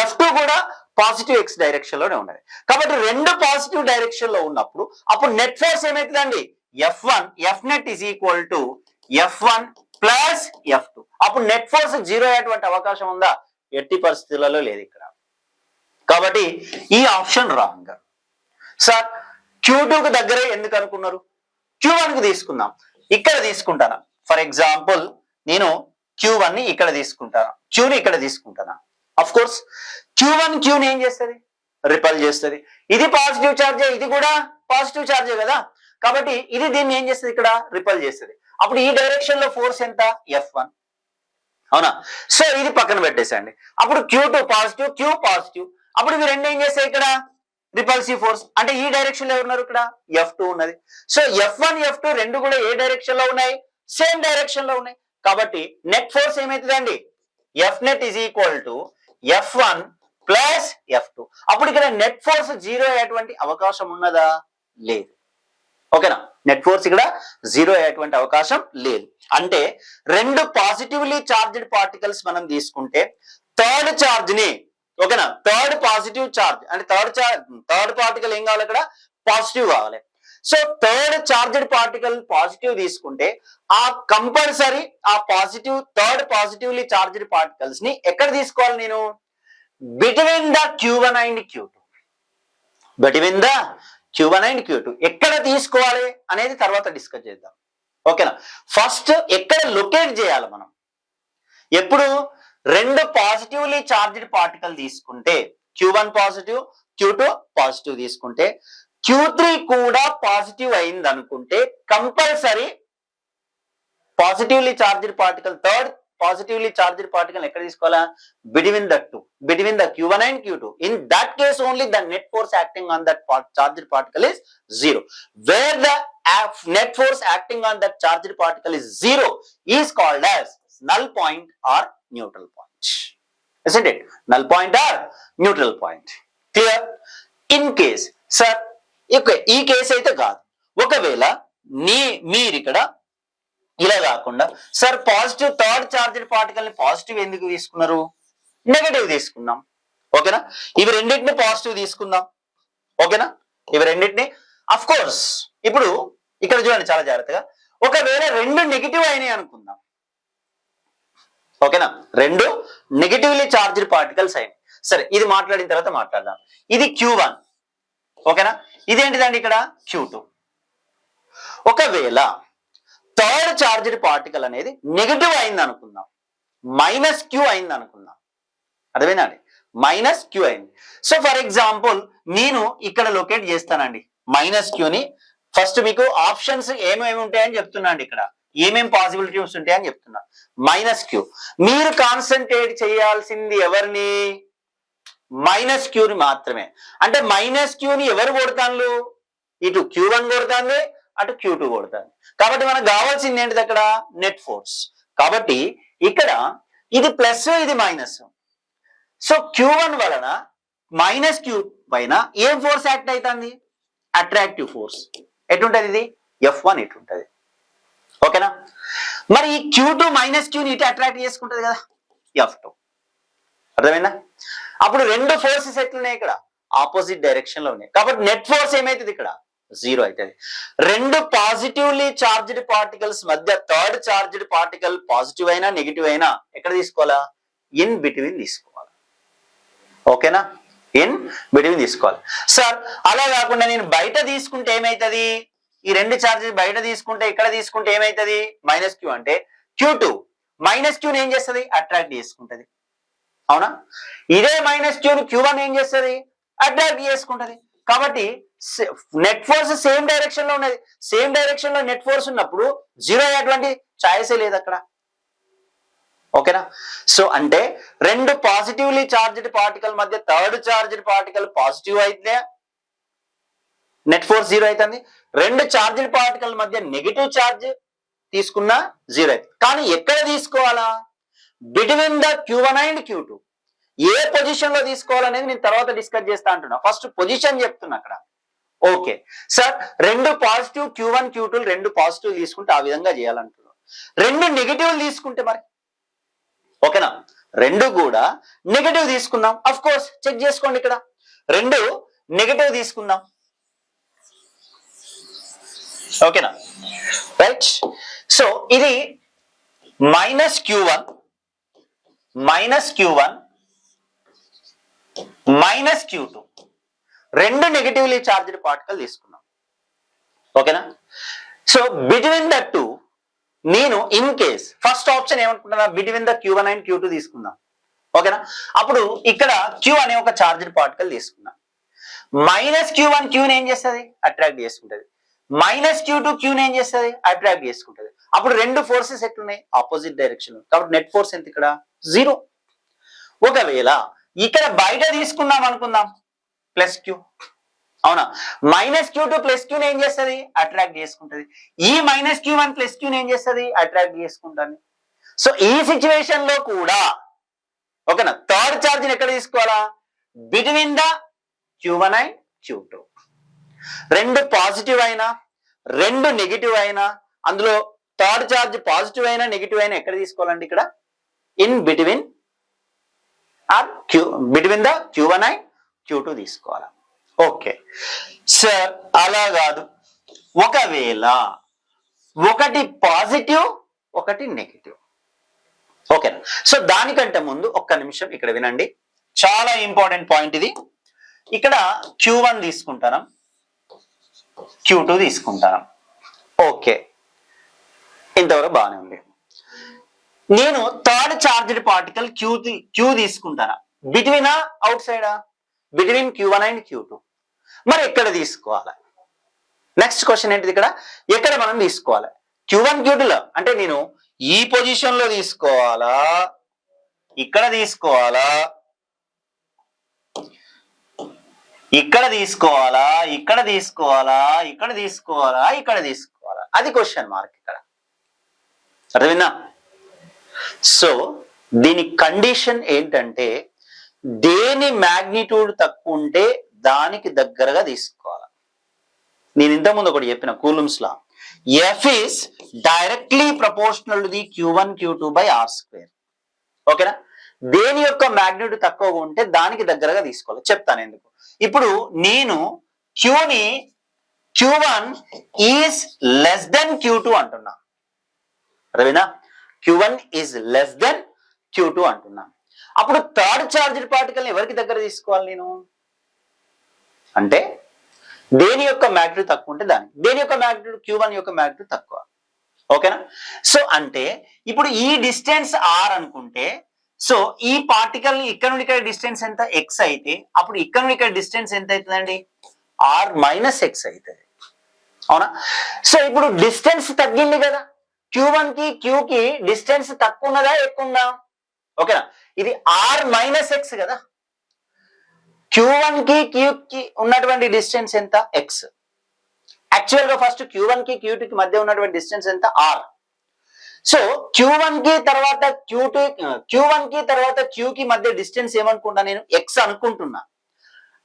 F2 కూడా పాజిటివ్ X డైరెక్షన్ లోనే ఉన్నది. కాబట్టి రెండు పాజిటివ్ డైరెక్షన్ లో ఉన్నప్పుడు అప్పుడు నెట్ ఫోర్స్ ఏమైతుందండి? F1 F net is equal to F1 plus F2. అప్పుడు నెట్ ఫోర్స్ 0 అయ్యేటువంటి అవకాశం ఉందా? ఎట్టి పరిస్థితులలో లేదు ఇక్కడ. కాబట్టి ఈ ఆప్షన్ రాంగ్. సార్ Q2 కు దగ్గరే ఎందుకు అనుకున్నారు? Q1 కు తీసుకుందాం. ఇక్కడ తీసుకుంటాను. ఫర్ ఎగ్జాంపుల్ నేను Q1 ని ఇక్కడ తీసుకుంటాను, Q ని ఇక్కడ తీసుకుంటాను. అఫ్ కోర్స్ Q1 Q ని ఏం చేస్తుంది? రిపల్ చేస్తుంది. ఇది పాజిటివ్ ఛార్జే, ఇది కూడా పాజిటివ్ ఛార్జే కదా. కాబట్టి ఇది దీన్ని ఏం చేస్తుంది? ఇక్కడ రిపల్ చేస్తుంది. అప్పుడు ఈ డైరెక్షన్ లో ఫోర్స్ ఎంత? F1, అవునా. సో ఇది పక్కన పెట్టేసండి. అప్పుడు Q2 పాజిటివ్, Q పాజిటివ్. అప్పుడు ఇవి రెండు ఏం చేస్తాయి? ఇక్కడ రిపల్సివ్ ఫోర్స్. అంటే ఈ డైరెక్షన్ లో ఉన్నారు? ఇక్కడ F2 ఉన్నది. సో F1 F2 రెండు కూడా ఏ డైరెక్షన్ లో ఉన్నాయి? సేమ్ డైరెక్షన్ లో ఉన్నాయి. కాబట్టి నెట్ ఫోర్స్ ఏమైతుందండి? F net is equal to F1 plus F2. అప్పుడు ఇక్కడ నెట్ ఫోర్స్ 0 అయ్యేటువంటి అవకాశం ఉన్నదా? లేదు, ఓకేనా. నెట్ ఫోర్స్ ఇక్కడ 0 అయ్యేటువంటి అవకాశం లేదు. అంటే రెండు పాజిటివ్లీ చార్జ్డ్ పార్టికల్స్ మనం తీసుకుంటే థర్డ్ చార్జ్ ని, ఓకేనా, థర్డ్ పాజిటివ్ చార్జ్ అంటే థర్డ్ పార్టికల్ ఏం కావాలి? ఇక్కడ పాజిటివ్ కావాలి. So third charged particle positive తీసుకుంటే ఆ కంపల్సరీ ఆ positive third positively charged particles ని ఎక్కడ తీసుకోవాలి? నేను between the Q1 and Q2. Between the Q1 and Q2 ఎక్కడ తీసుకోవాలి అనేది తర్వాత డిస్కస్ చేద్దాం, ఓకేనా. ఫస్ట్ ఎక్కడ లొకేట్ చేయాలి మనం? ఎప్పుడు రెండు పాజిటివ్లీ చార్జ్డ్ పార్టికల్ తీసుకుంటే Q1 పాజిటివ్, Q2 పాజిటివ్ తీసుకుంటే, Q3 కూడా పాజిటివ్ అయింది అనుకుంటే compulsory positively charged particle third positively charged particle ఎక్కడ తీసుకోవాలా? Between the between the Q1 and Q2. In that case only the net force acting on that charged particle is 0. Where the net force acting on that charged particle is 0 is called as null point or neutral point. Isn't it? Null point or neutral point. Clear? In case, sir, ఈ case అయితే కాదు. ఒకవేళ మీరు ఇక్కడ ఇలా కాకుండా sir positive third charged particle ని positive ఎందుకు తీసుకున్నారు? నెగటివ్ తీసుకుందాం, ఓకేనా. ఇవి రెండింటిని పాజిటివ్ తీసుకుందాం, ఓకేనా. ఇవి రెండింటిని అఫ్ కోర్స్ ఇప్పుడు ఇక్కడ చూడండి చాలా జాగ్రత్తగా. ఒకవేళ రెండు నెగిటివ్ అయినాయి అనుకుందాం, ఓకేనా. రెండు నెగిటివ్లీ చార్జ్డ్ పార్టికల్స్ అయినాయి. సరే ఇది మాట్లాడిన తర్వాత మాట్లాడదాం. ఇది Q1 ఓకేనా, ఇదేంటిదండి ఇక్కడ Q2. ఒకవేళ థర్డ్ చార్జ్డ్ పార్టికల్ అనేది నెగిటివ్ అయింది అనుకుందాం, -Q అయింది అనుకుందాం, అర్థమైందా అండి, -Q అయింది. సో ఫర్ ఎగ్జాంపుల్ నేను ఇక్కడ లొకేట్ చేస్తానండి -Qని. ఫస్ట్ మీకు ఆప్షన్స్ ఏమేమి ఉంటాయని చెప్తున్నా అండి, ఇక్కడ ఏమేమి పాసిబిలిటీస్ ఉంటాయని చెప్తున్నా. -Q మీరు కాన్సన్ట్రేట్ చేయాల్సింది ఎవరిని, -Qని మాత్రమే. అంటే -Qని ఎవరు కొడతాను, ఇటు Q1 కొడతాంది, అటు Q2 కొడతాంది. కాబట్టి మనకు కావాల్సింది ఏంటిది అక్కడ, నెట్ ఫోర్స్. కాబట్టి ఇక్కడ ఇది ప్లస్ ఇది మైనస్. సో Q1 వలన -Q పైన ఏం ఫోర్స్ యాక్ట్ అవుతుంది, అట్రాక్టివ్ ఫోర్స్. ఎటుంటది ఇది F1 ఎటుంటది, ఓకేనా. మరి ఈ Q2 -Qని ఇటు అట్రాక్ట్ చేసుకుంటది కదా, F2. అర్థమైందా. అప్పుడు రెండు ఫోర్సెస్ ఎట్లున్నాయి ఇక్కడ, ఆపోజిట్ డైరెక్షన్ లో ఉన్నాయి. కాబట్టి నెట్ ఫోర్స్ ఏమైతుంది ఇక్కడ, 0 అవుతుంది. రెండు పాజిటివ్లీ చార్జ్డ్ పార్టికల్స్ మధ్య థర్డ్ చార్జ్డ్ పార్టికల్ పాజిటివ్ అయినా నెగిటివ్ అయినా ఎక్కడ తీసుకోవాలా, ఇన్ బిట్వీన్ తీసుకోవాలి, ఓకేనా, ఇన్ బిట్వీన్ తీసుకోవాలి. సార్ అలా కాకుండా నేను బయట తీసుకుంటే ఏమైతుంది, ఈ రెండు చార్జెస్ బయట తీసుకుంటే ఇక్కడ తీసుకుంటే ఏమైతుంది, -Q అంటే Q2 -Qని ఏం చేస్తుంది, అట్రాక్ట్ చేసుకుంటది, అవునా. ఇదే -Qని Q1 ఏం చేస్తుంది, అట్రాక్ట్ చేసుకుంటది. కాబట్టి నెట్ ఫోర్స్ సేమ్ డైరెక్షన్ లో ఉన్నది, సేమ్ డైరెక్షన్ లో నెట్ ఫోర్స్ ఉన్నప్పుడు 0 అయ్యేటువంటి ఛాయిసే లేదు అక్కడ, ఓకేనా. సో అంటే రెండు పాజిటివ్లీ చార్జ్డ్ పార్టికల్ మధ్య థర్డ్ చార్జ్డ్ పార్టికల్ పాజిటివ్ అయితే నెట్ ఫోర్స్ 0 అవుతుంది. రెండు చార్జ్డ్ పార్టికల్ మధ్య నెగిటివ్ చార్జ్ తీసుకున్నా 0 అవుతుంది. కానీ ఎక్కడ తీసుకోవాలా, between the Q1 and Q2. A position లో తీసుకోవాలనేది నేను తర్వాత డిస్కస్ చేస్తా అంటున్నా, ఫస్ట్ పొజిషన్ చెప్తున్నా అక్కడ. ఓకే సార్, రెండు పాజిటివ్ Q1 Q2 రెండు పాజిటివ్ తీసుకుంటే ఆ విధంగా చేయాలంటున్నాను. రెండు నెగిటివ్ తీసుకుంటే మరి, ఓకేనా, రెండు కూడా నెగిటివ్ తీసుకుందాం. అఫ్ కోర్స్ చెక్ చేసుకోండి, ఇక్కడ రెండు నెగిటివ్ తీసుకుందాం, ఓకేనా, రైట్. సో ఇది -Q1 -Q2 రెండు నెగిటివ్లీ చార్జ్డ్ పార్టికల్ తీసుకున్నాం, ఓకేనా. సో బిట్వీన్ ద టూ నేను ఇన్ కేస్ ఫస్ట్ ఆప్షన్ ఏమనుకుంటున్నా, between the Q1 and Q2 తీసుకుందాం, ఓకేనా. అప్పుడు ఇక్కడ Q అనే ఒక చార్జ్డ్ పార్టికల్ తీసుకున్నాం. -Q1 Qని ఏం చేస్తుంది, అట్రాక్ట్ చేసుకుంటది. -Q2 Qని ఏం చేస్తుంది, అట్రాక్ట్ చేసుకుంటది. అప్పుడు రెండు ఫోర్సెస్ ఎట్లున్నాయి, ఆపోజిట్ డైరెక్షన్. కాబట్టి నెట్ ఫోర్స్ ఎంత ఇక్కడ, 0. ఒకవేళ ఇక్కడ బయట తీసుకున్నాం అనుకుందాం, +Q, అవునా. -Q2 +Qని ఏం చేస్తుంది, అట్రాక్ట్ చేసుకుంటది. ఈ -Q1 +Qని ఏం చేస్తుంది, అట్రాక్ట్ చేసుకుంటుంది. సో ఈ సిచ్యువేషన్ లో కూడా, ఓకేనా, థర్డ్ చార్జ్ ఎక్కడ తీసుకోవాలా, between the Q1 and Q2. రెండు పాజిటివ్ అయినా రెండు నెగిటివ్ అయినా, అందులో థర్డ్ చార్జ్ పాజిటివ్ అయినా నెగిటివ్ అయినా ఎక్కడ తీసుకోవాలండి, ఇక్కడ in between between the Q1 and Q2 తీసుకోవాలి. ఓకే సార్, అలా కాదు, ఒకవేళ ఒకటి పాజిటివ్ ఒకటి నెగిటివ్, ఓకేనా. సో దానికంటే ముందు ఒక్క నిమిషం ఇక్కడ వినండి, చాలా ఇంపార్టెంట్ పాయింట్ ఇది. ఇక్కడ Q1 తీసుకుంటాను, Q2 తీసుకుంటాను, ఓకే, ఇంతవరకు బాగానే ఉంది. నేను థర్డ్ చార్జ్డ్ పార్టికల్ Q తీసుకుంటానా, బిట్వీన్ అవుట్ సైడా, బిట్వీన్ Q1 అండ్ Q2. మరి ఎక్కడ తీసుకోవాలి, నెక్స్ట్ క్వశ్చన్ ఏంటిది, ఇక్కడ ఎక్కడ మనం తీసుకోవాలి, Q1 Q2లో. అంటే నేను ఈ పొజిషన్ లో తీసుకోవాలా, ఇక్కడ తీసుకోవాలా, ఇక్కడ తీసుకోవాలా, ఇక్కడ తీసుకోవాలా, ఇక్కడ తీసుకోవాలా, ఇక్కడ తీసుకోవాలా, అది క్వశ్చన్ మార్క్ ఇక్కడ, అర్థమైందా. సో దీని కండిషన్ ఏంటంటే, దేని మ్యాగ్నిట్యూడ్ తక్కువ ఉంటే దానికి దగ్గరగా తీసుకోవాలి. నేను ఇంతకుముందు ఒకటి చెప్పిన coulombs law, F is directly proportional to the Q1 Q2 by R². ఓకేనా. దేని యొక్క మ్యాగ్నిట్యూడ్ తక్కువగా ఉంటే దానికి దగ్గరగా తీసుకోవాలి, చెప్తాను ఎందుకు. ఇప్పుడు నేను Qని Q1 is less than Q2 అంటున్నా, అర్థమైందా. Q1 is less than Q2 అంటున్నా. అప్పుడు థర్డ్ చార్జ్డ్ పార్టికల్ ఎవరికి దగ్గర తీసుకోవాలి నేను అంటే దేని యొక్క మ్యాగ్నిట్యూడ్ తక్కువ ఉంటే దానికి, దేని యొక్క మ్యాగ్నిట్యూడ్ Q1 యొక్క మ్యాగ్నిట్యూడ్ తక్కువ. ఓకేనా? సో అంటే ఇప్పుడు ఈ డిస్టెన్స్ ఆర్ అనుకుంటే, సో ఈ పార్టికల్ ఇక్కడ నుండి ఇక్కడ డిస్టెన్స్ ఎంత ఎక్స్ అయితే, అప్పుడు ఇక్కడ నుండి ఇక్కడ డిస్టెన్స్ ఎంత అవుతుందండి ఆర్ మైనస్ ఎక్స్ అవుతుంది. అవునా? సో ఇప్పుడు డిస్టెన్స్ తగ్గింది కదా, Q1 కి Q కి డిస్టెన్స్ తక్కువ ఉన్నదా ఎక్కువ ఉందా? ఓకేనా? ఇది ఆర్ మైనస్ ఎక్స్ కదా, Q1 కి Q కి ఉన్నటువంటి డిస్టెన్స్ ఎంత ఎక్స్. యాక్చువల్ గా ఫస్ట్ Q1 కి Q2 కి మధ్య ఉన్నటువంటి డిస్టెన్స్ ఎంత ఆర్. సో Q1 కి తర్వాత Q1 కి తర్వాత Q కి మధ్య డిస్టెన్స్ ఏమనుకుంటా నేను ఎక్స్ అనుకుంటున్నా.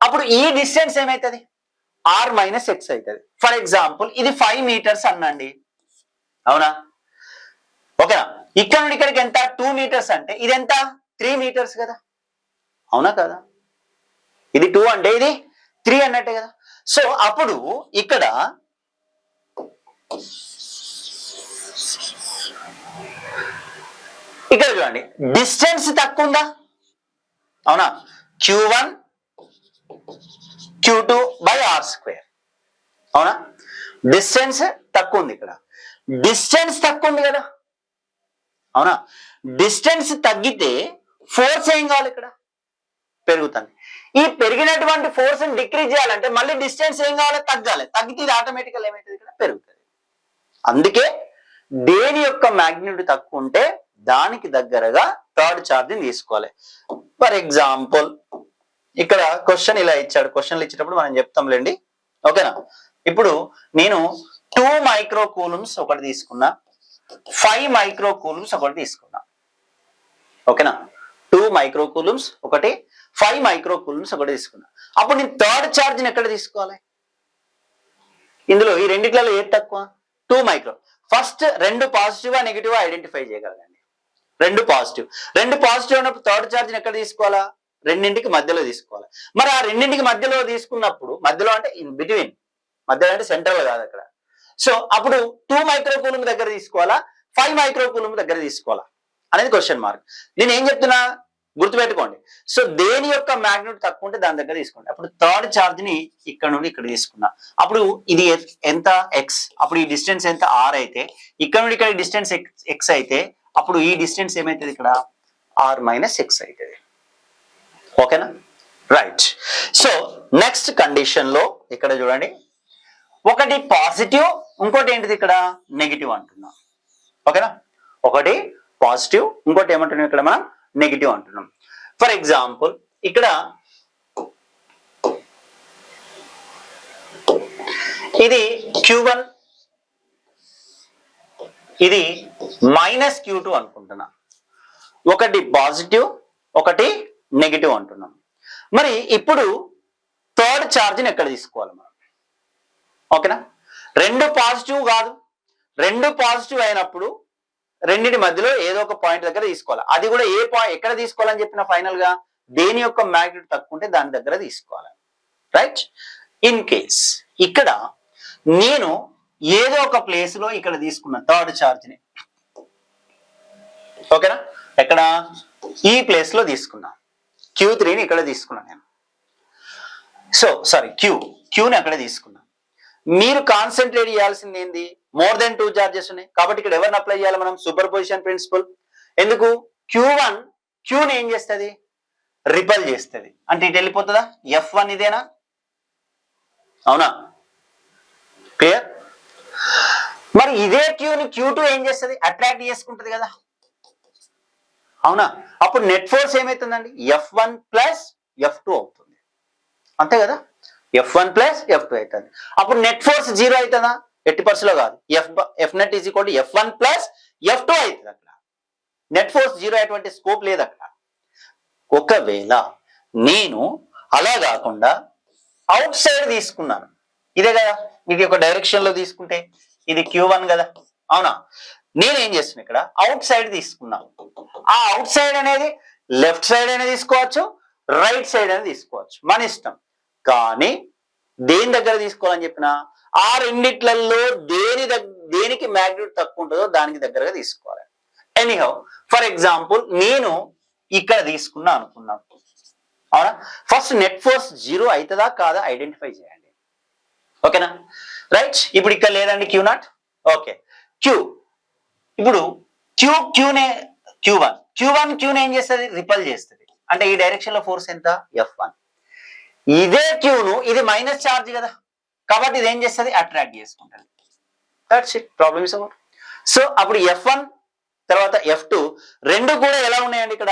అప్పుడు ఈ డిస్టెన్స్ ఏమైతుంది ఆర్ మైనస్ ఎక్స్ అవుతుంది. ఫర్ ఎగ్జాంపుల్ ఇది 5 మీటర్స్ అనండి. అవునా? ఓకేనా? ఇక్కడ నుండి ఇక్కడికి ఎంత 2 మీటర్స్ అంటే ఇది ఎంత 3 మీటర్స్ కదా. అవునా కదా? ఇది 2 అంటే ఇది 3 అన్నట్టే కదా. సో అప్పుడు ఇక్కడ చూడండి డిస్టెన్స్ తక్కువ ఉందా? అవునా? Q1 Q2 by R square. అవునా? డిస్టెన్స్ తక్కువ ఉంది, ఇక్కడ డిస్టెన్స్ తక్కువ ఉంది కదా. అవునా? డిస్టెన్స్ తగ్గితే ఫోర్స్ ఏం కావాలి ఇక్కడ పెరుగుతుంది. ఈ పెరిగినటువంటి ఫోర్స్ ని డిక్రీజ్ చేయాలంటే మళ్ళీ డిస్టెన్స్ ఏం కావాలి తగ్గాలి. తగ్గితే ఇది ఆటోమేటికల్ ఏమైతుంది ఇక్కడ పెరుగుతుంది. అందుకే దేని యొక్క మ్యాగ్నిట్యూడ్ తక్కువ ఉంటే దానికి దగ్గరగా థర్డ్ ఛార్జ్ ని తీసుకోవాలి. ఫర్ ఎగ్జాంపుల్ ఇక్కడ క్వశ్చన్ ఇలా ఇచ్చాడు, క్వశ్చన్లు ఇచ్చేటప్పుడు మనం చెప్తాంలేండి. ఓకేనా? ఇప్పుడు నేను 2 మైక్రో కూలమ్స్ ఒకటి తీసుకున్నా, 5 మైక్రో కూలమ్స్ ఒకటి తీసుకున్నా. ఓకేనా? 2 మైక్రో కూలమ్స్ ఒకటి, 5 మైక్రో కూలమ్స్ ఒకటి తీసుకున్నా. అప్పుడు నేను థర్డ్ ఛార్జ్ ని ఎక్కడ తీసుకోవాలి? ఇందులో ఈ రెండిట్లలో ఏది తక్కువ? 2 మైక్రో. ఫస్ట్ రెండు పాజిటివా నెగిటివా ఐడెంటిఫై చేయగలగండి. రెండు పాజిటివ్ ఉన్నప్పుడు థర్డ్ ఛార్జ్ ని ఎక్కడ తీసుకోవాలా? రెండింటికి మధ్యలో తీసుకోవాలి. మరి ఆ రెండింటికి మధ్యలో తీసుకున్నప్పుడు, మధ్యలో అంటే ఇన్ బిట్వీన్, మధ్యలో అంటే సెంట్రల్ కాదు అక్కడ. సో అప్పుడు 2 మైక్రో కూలమ్ దగ్గర తీసుకోవాలా, 5 మైక్రో కూలమ్ దగ్గర తీసుకోవాలా అనేది క్వశ్చన్ మార్క్. నేను ఏం చెప్తున్నా గుర్తుపెట్టుకోండి. సో దేని యొక్క మ్యాగ్నిట్యూడ్ తక్కువ ఉంటే దాని దగ్గర తీసుకోండి. అప్పుడు థర్డ్ ఛార్జ్ ని ఇక్కడ నుండి ఇక్కడ తీసుకున్నా, అప్పుడు ఇది ఎంత ఎక్స్, అప్పుడు ఈ డిస్టెన్స్ ఎంత ఆర్ అయితే, ఇక్కడ నుండి ఇక్కడ డిస్టెన్స్ ఎక్స్ అయితే, అప్పుడు ఈ డిస్టెన్స్ ఏమైతుంది ఇక్కడ ఆర్ మైనస్ ఎక్స్ అవుతుంది. ఓకేనా? రైట్. సో నెక్స్ట్ కండిషన్ లో ఇక్కడ చూడండి, ఒకటి పాజిటివ్, ఇంకోటి ఏంటిది ఇక్కడ నెగిటివ్ అంటున్నాం. ఓకేనా? ఒకటి పాజిటివ్, ఇంకోటి ఏమంటున్నాం ఇక్కడ మనం నెగిటివ్ అంటున్నాం. ఫర్ ఎగ్జాంపుల్ ఇక్కడ ఇది Q1, ఇది మైనస్ Q2 అనుకుంటున్నా. ఒకటి పాజిటివ్, ఒకటి నెగిటివ్ అంటున్నాం. మరి ఇప్పుడు థర్డ్ ఛార్జ్ని ఎక్కడ తీసుకోవాలి మనం? ఓకేనా? రెండు పాజిటివ్ కాదు, రెండు పాజిటివ్ అయినప్పుడు రెండింటి మధ్యలో ఏదో ఒక పాయింట్ దగ్గర తీసుకోవాలి. అది కూడా ఏ పాయింట్ ఎక్కడ తీసుకోవాలని చెప్పిన ఫైనల్ గా దేని యొక్క మ్యాగ్నిట్యూడ్ తక్కువ ఉంటే దాని దగ్గర తీసుకోవాలి. రైట్? ఇన్ కేస్ ఇక్కడ నేను ఏదో ఒక ప్లేస్ లో ఇక్కడ తీసుకున్నా థర్డ్ ఛార్జ్ ని. ఓకేనా? ఎక్కడ ఈ ప్లేస్ లో తీసుకున్నా, Q3ని ఇక్కడ తీసుకున్నా నేను. సో సారీ క్యూని అక్కడ తీసుకున్నా. మీరు కాన్సన్ట్రేట్ చేయాల్సింది ఏంది? మోర్ దెన్ 2 చార్జెస్ ఉన్నాయి కాబట్టి ఇక్కడ ఎవరిని అప్లై చేయాలి మనం? Superposition principle. ఎందుకు? Q1 క్యూని ఏం చేస్తుంది? రిపల్ చేస్తుంది. అంటే ఇటు వెళ్ళిపోతుందా? F1 ఇదేనా? అవునా? క్లియర్? మరి ఇదే క్యూని Q2 ఏం చేస్తుంది? అట్రాక్ట్ చేసుకుంటది కదా. అవునా? అప్పుడు నెట్ ఫోర్స్ ఏమైతుందండి? F1 ప్లస్ F2 అవుతుంది. అంతే కదా? F1 ప్లస్ F2 అవుతుంది. అప్పుడు నెట్ ఫోర్స్ 0 అవుతుందా? 80% కాదు. F net is equal to F1 plus F2 అవుతుంది. అక్కడ నెట్ ఫోర్స్ 0 అయ్యేటువంటి స్కోప్ లేదు అక్కడ. ఒకవేళ నేను అలా కాకుండా అవుట్ సైడ్ తీసుకున్నాను, ఇదే కదా, ఇది ఒక డైరెక్షన్ లో తీసుకుంటే ఇది Q1 కదా. అవునా? నేనేం చేస్తున్నా ఇక్కడ అవుట్ సైడ్ తీసుకున్నాను. ఆ అవుట్ సైడ్ అనేది లెఫ్ట్ సైడ్ అయినా తీసుకోవచ్చు, రైట్ సైడ్ అయినా తీసుకోవచ్చు, మన ఇష్టం. కానీ దేని దగ్గర తీసుకోవాలని చెప్పిన ఆ రెండిట్లలో దేనికి మ్యాగ్నిట్యూడ్ తక్కువ ఉంటుందో దానికి దగ్గరగా తీసుకోవాలి. ఎనీహౌ ఫర్ ఎగ్జాంపుల్ నేను ఇక్కడ తీసుకున్నా అనుకుందాం, అవునా? ఫస్ట్ నెట్ ఫోర్స్ 0 అవుతుందా కాదా ఐడెంటిఫై చేయండి, ఓకేనా? రైట్, ఇప్పుడు ఇక్కడ లేదండి క్యూ నాట్, ఓకే. క్యూ, ఇప్పుడు క్యూవన్ క్యూని ఏం చేస్తుంది, రిపల్ చేస్తుంది. అంటే ఈ డైరెక్షన్ లో ఫోర్స్ ఎంత, F1. ఇదే క్యూను, ఇది మైనస్ ఛార్జ్ కదా, కాబట్టి ఇది ఏం చేస్తుంది, అట్రాక్ట్ చేసుకుంటుంది. That's it, problem is over. So అప్పుడు F1 తర్వాత F2 రెండు కూడా ఎలా ఉన్నాయండి, ఇక్కడ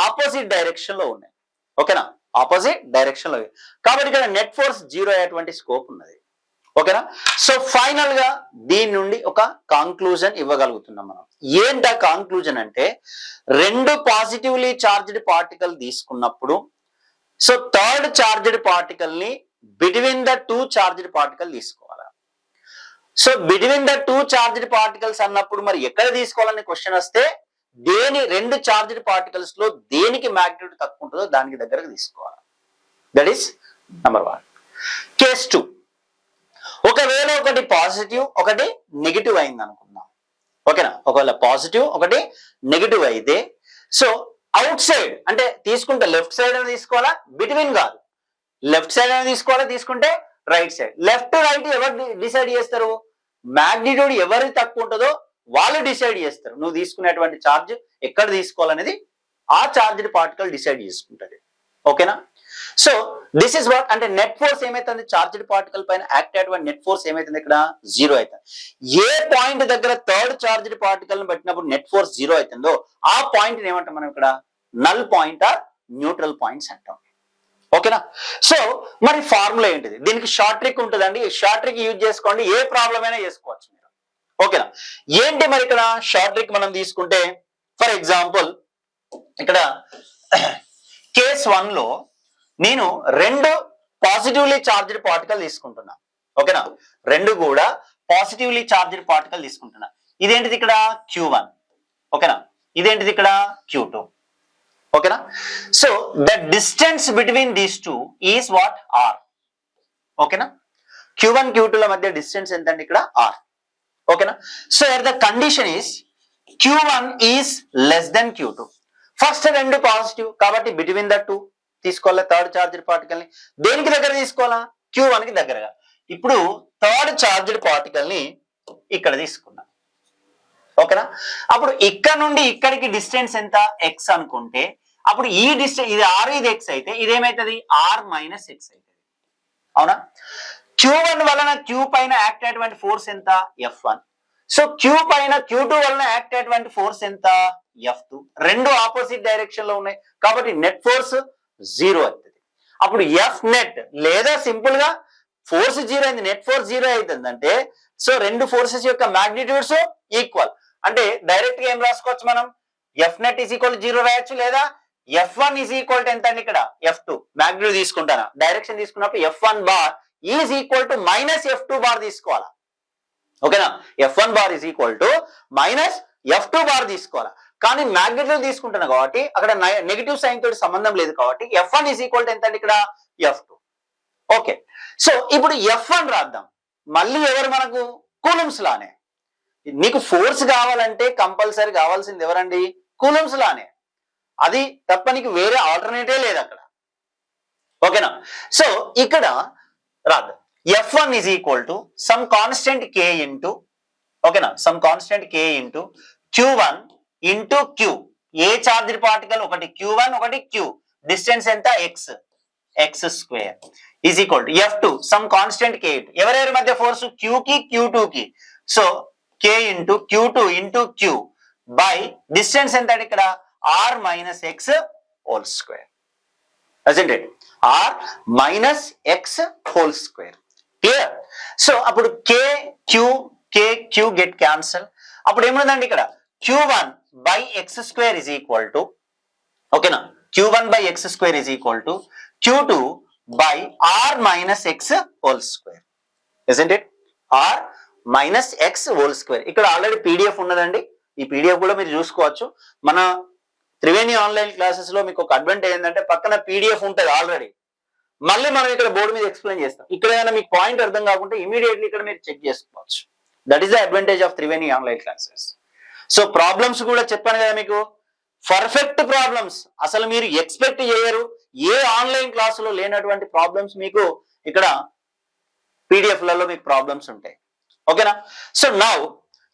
ఆపోజిట్ డైరెక్షన్ లో ఉన్నాయి, ఓకేనా? ఆపోజిట్ డైరెక్షన్ లో, కాబట్టి ఇక్కడ నెట్ ఫోర్స్ 0 అయ్యేటువంటి స్కోప్ ఉన్నది, ఓకేనా? సో ఫైనల్ గా దీని నుండి ఒక కాంక్లూజన్ ఇవ్వగలుగుతున్నాం మనం. ఏంటా కాంక్లూజన్ అంటే, రెండు పాజిటివ్లీ చార్జ్డ్ పార్టికల్ తీసుకున్నప్పుడు, సో థర్డ్ చార్జ్డ్ పార్టికల్ ని between the two charged particle తీసుకోవాలి. So between the two charged particles అన్నప్పుడు మరి ఎక్కడ తీసుకోవాలనే క్వశ్చన్ వస్తే, రెండు చార్జ్డ్ పార్టికల్స్ లో దేనికి మ్యాగ్నిట్యూడ్ తక్కువ ఉంటుందో దానికి దగ్గరకు తీసుకోవాలి. That is number 1. కేస్ 2, ఒకవేళ ఒకటి పాజిటివ్ ఒకటి నెగిటివ్ అయింది అనుకుందాం, ఓకేనా? ఒకవేళ పాజిటివ్ ఒకటి నెగిటివ్ అయితే, సో అవుట్ సైడ్ అంటే తీసుకుంటే లెఫ్ట్ సైడ్ అని తీసుకోవాలా, బిట్వీన్ కాదు, లెఫ్ట్ సైడ్ అని తీసుకోవాలా, తీసుకుంటే రైట్ సైడ్. లెఫ్ట్ రైట్ ఎవరు డిసైడ్ చేస్తారు, మ్యాగ్నిట్యూడ్ ఎవరికి తక్కువ ఉంటుందో వాళ్ళు డిసైడ్ చేస్తారు. నువ్వు తీసుకునేటువంటి ఛార్జ్ ఎక్కడ తీసుకోవాలనేది ఆ చార్జ్డ్ పార్టికల్ డిసైడ్ చేసుకుంటది, ఓకేనా? సో దిస్ ఇస్ వాట్, అంటే నెట్ ఫోర్స్ ఏమైతుంది, చార్జ్డ్ పార్టికల్ పైన యాక్ట్ అయ్యేటువంటి నెట్ ఫోర్స్ ఏమైతుంది, ఇక్కడ 0 అవుతుంది. ఏ పాయింట్ దగ్గర థర్డ్ చార్జ్డ్ పార్టికల్ ని పెట్టినప్పుడు నెట్ ఫోర్స్ 0 అవుతుందో ఆ పాయింట్ ఏమంటాం మనం, ఇక్కడ null point or neutral points అంటాం, ఓకేనా? సో మరి ఫార్ములా ఏంటిది, దీనికి షార్ట్ ట్రిక్ ఉంటుందండి, షార్ట్ ట్రిక్ యూజ్ చేసుకోండి, ఏ ప్రాబ్లం అయినా చేసుకోవచ్చు మీరు, ఓకేనా? ఏంటి మరి ఇక్కడ షార్ట్ ట్రిక్ మనం తీసుకుంటే, ఫర్ ఎగ్జాంపుల్ ఇక్కడ కేస్ 1 లో నేను రెండు పాజిటివ్లీ చార్జ్డ్ పార్టికల్ తీసుకుంటున్నా, ఓకేనా? రెండు కూడా పాజిటివ్లీ చార్జ్డ్ పార్టికల్ తీసుకుంటున్నా. ఇదేంటిది ఇక్కడ Q1, ఓకేనా? ఇదేంటిది ఇక్కడ Q2, ఓకేనా? So the distance between these two is what, R, ఓకేనా? Q1 Q2 ల మధ్య డిస్టెన్స్ ఎంత అండి, ఇక్కడ R, ఓకేనా? So the condition is Q1 is less than Q2. First రెండు పాజిటివ్ కాబట్టి బిట్వీన్ ద టూ తీసుకోవాలా థర్డ్ చార్జ్డ్ పార్టికల్ ని, దేనికి దగ్గర తీసుకోవాలా, Q1 కి దగ్గరగా. ఇప్పుడు థర్డ్ చార్జ్డ్ పార్టికల్ ని ఇక్కడ తీసుకున్నా, ఓకేనా? అప్పుడు ఇక్కడ నుండి ఇక్కడికి డిస్టెన్స్ ఎంత, X అనుకుంటే, అప్పుడు ఈ డిస్టెన్స్ ఇది R ఇది X అయితే ఇదేమైతుంది, R మైనస్ X అవుతుంది, అవునా? Q1 వలన Q పైన యాక్ట్ అయ్యేటువంటి ఫోర్స్ ఎంత, F1. సో Q పైన Q2 వలన యాక్ట్ అయ్యేటువంటి ఫోర్స్ ఎంత, F2. రెండు ఆపోజిట్ డైరెక్షన్ లో ఉన్నాయి కాబట్టి నెట్ ఫోర్స్ 0 అవుతుంది. అప్పుడు F నెట్ లేదా సింపుల్ గా ఫోర్స్ 0 అయింది, నెట్ ఫోర్స్ 0 అవుతుంది అంటే, సో రెండు ఫోర్సెస్ యొక్క మ్యాగ్నిట్యూడ్స్ ఈక్వల్. అంటే డైరెక్ట్ గా ఏం రాసుకోవచ్చు మనం, F నెట్ ఈజ్ ఈక్వల్ 0 రాయొచ్చు, లేదా F1 ఈజ్ ఈక్వల్ టు ఎంత అండి, ఇక్కడ F2 మ్యాగ్నిట్యూడ్ తీసుకుంటానా, డైరెక్షన్ తీసుకున్నప్పుడు F1 bar is equal to minus F2 bar తీసుకోవాలా, ఓకేనా? F1 bar is equal to minus F2 bar తీసుకోవాలా. కానీ మ్యాగ్నిట్యూడ్ తీసుకుంటున్నా కాబట్టి అక్కడ నెగిటివ్ సైన్ తోటి సంబంధం లేదు కాబట్టి F1 ఈజ్ ఈక్వల్ టు ఎంత అండి, ఇక్కడ F2, ఓకే? సో ఇప్పుడు F1 రాద్దాం, మళ్ళీ ఎవరు మనకు, కూలమ్స్ లానే. నీకు ఫోర్స్ కావాలంటే కంపల్సరీ కావాల్సింది ఎవరండి, కూలమ్స్ లానే, అది తప్ప నీకు వేరే ఆల్టర్నేటివ్ లేదు అక్కడ, ఓకేనా? సో ఇక్కడ రాద్దాం, F1 is equal to some constant K into, ఓకేనా, some constant K into Q1 into Q. ఏ చార్జ్డ్ పార్టికల్, ఒకటి Q1 ఒకటి Q, డిస్టెన్స్ ఎంత X square is equal to F2 some constant K. ఎవరెవరి మధ్య ఫోర్స్, Q కి Q2 కి, so K into Q2 into Q by distance ఎంత ఇక్కడ R minus X whole square, isn't it? R minus X whole square, clear? So అప్పుడు Q get cancel. అప్పుడు ఏముందండి ఇక్కడ Q1 by X square is equal to, ఓకేనా, Q1 by X square is equal to Q2 by R minus X whole square, isn't it? R minus X whole square. ఇక్కడ already PDF ఉన్నదండి, ఈ PDF కూడా మీరు చూసుకోవచ్చు. మన Triveni online classes లో మీకు ఒక అడ్వాంటేజ్ ఏంటంటే పక్కన PDF ఉంటుంది ఆల్రెడీ, మళ్ళీ మనం ఇక్కడ బోర్డు మీద ఎక్స్ప్లెయిన్ చేస్తాం. ఇక్కడ ఏమైనా మీకు పాయింట్ అర్థం కాకుంటే ఇమీడియట్లీ ఇక్కడ మీరు చెక్ చేసుకోవచ్చు. That is the advantage of Triveni online classes. So problems కూడా చెప్పాను కదా మీకు, పర్ఫెక్ట్ ప్రాబ్లమ్స్, అసలు మీరు ఎక్స్పెక్ట్ చేయరు, ఏ ఆన్లైన్ క్లాసులో లేనటువంటి ప్రాబ్లమ్స్ మీకు ఇక్కడ పీడిఎఫ్లలో మీకు ప్రాబ్లమ్స్ ఉంటాయి. ఓకేనా? So now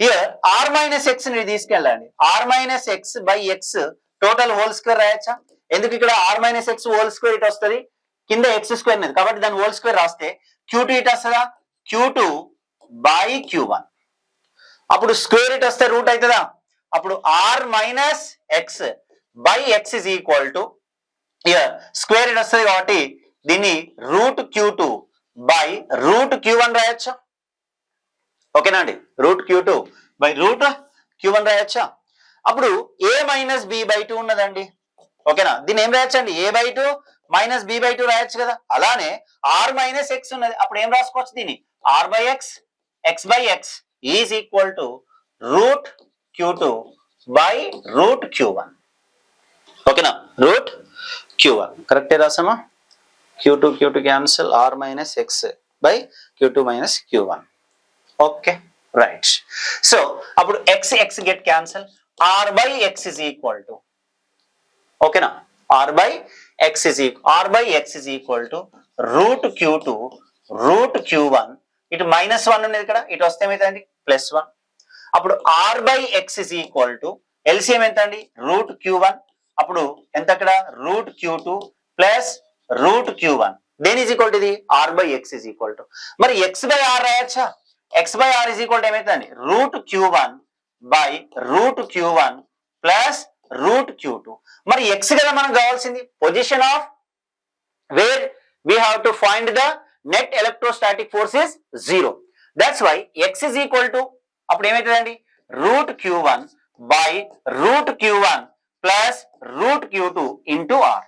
here R minus X ని తీసుకెళ్ళండి. R minus X by X total whole square రాయచ్చా? ఎందుకు ఇక్కడ R minus X whole square ఇటు వస్తుంది, కింద ఎక్స్ స్క్వేర్ అనేది, కాబట్టి దాని హోల్ స్క్వేర్ రాస్తే Q2 ఇటు వస్తుందా, Q2 బై Q1. అప్పుడు స్క్వేర్ ఇటు వస్తే రూట్ అవుతుందా, అప్పుడు R minus X by X is equal to square ఇటు వస్తుంది కాబట్టి దీన్ని route Q2 by root Q1 రాయొచ్చా? ఓకేనా అండి, route Q2 by root Q1 రాయొచ్చా? అప్పుడు ఏ మైనస్ బి బై 2 ఉన్నదండి. ఓకేనా, దీన్ని ఏం రాయొచ్చండి, ఏ బై 2 మైనస్ బి బై 2 రాయొచ్చు కదా. అలానే ఆర్ మైనస్ ఎక్స్ ఉన్నది, అప్పుడు ఏం రాసుకోవచ్చు దీన్ని, R by X X by X is equal to root Q2 by root Q1. ఓకేనా, రూట్ Q1 కరెక్టే రాసామా? Q2 cancel, R minus X by Q2 minus Q1. Okay right. So అప్పుడు X X get cancel, R by X is equal to, ఓకేనా, R by X is equal to root Q2 root Q1. ఇటు minus 1 ఉన్నది ఇక్కడ, ఇటు వస్తే ఏమైతుందండి plus 1. అప్పుడు R by X is equal to LCM ఎంత అండి, రూట్ Q1, అప్పుడు ఎంత అక్కడ route Q2 plus root Q1. దేని ఈజ్ ఈక్వల్ టు ఇది, R by X is equal to, మరి ఎక్స్ బై ఆర్ రాయచ్చా? X by R is equal to ఏమైతుందండి, root Q1 by root Q1 plus root Q2. మరి X కదా మనకు కావాల్సింది, position of where we have to find the net electrostatic force is 0. That's why x is equal to, అప్పుడు ఏమైతుందండి, root Q1 by root Q1 plus root Q2 into R.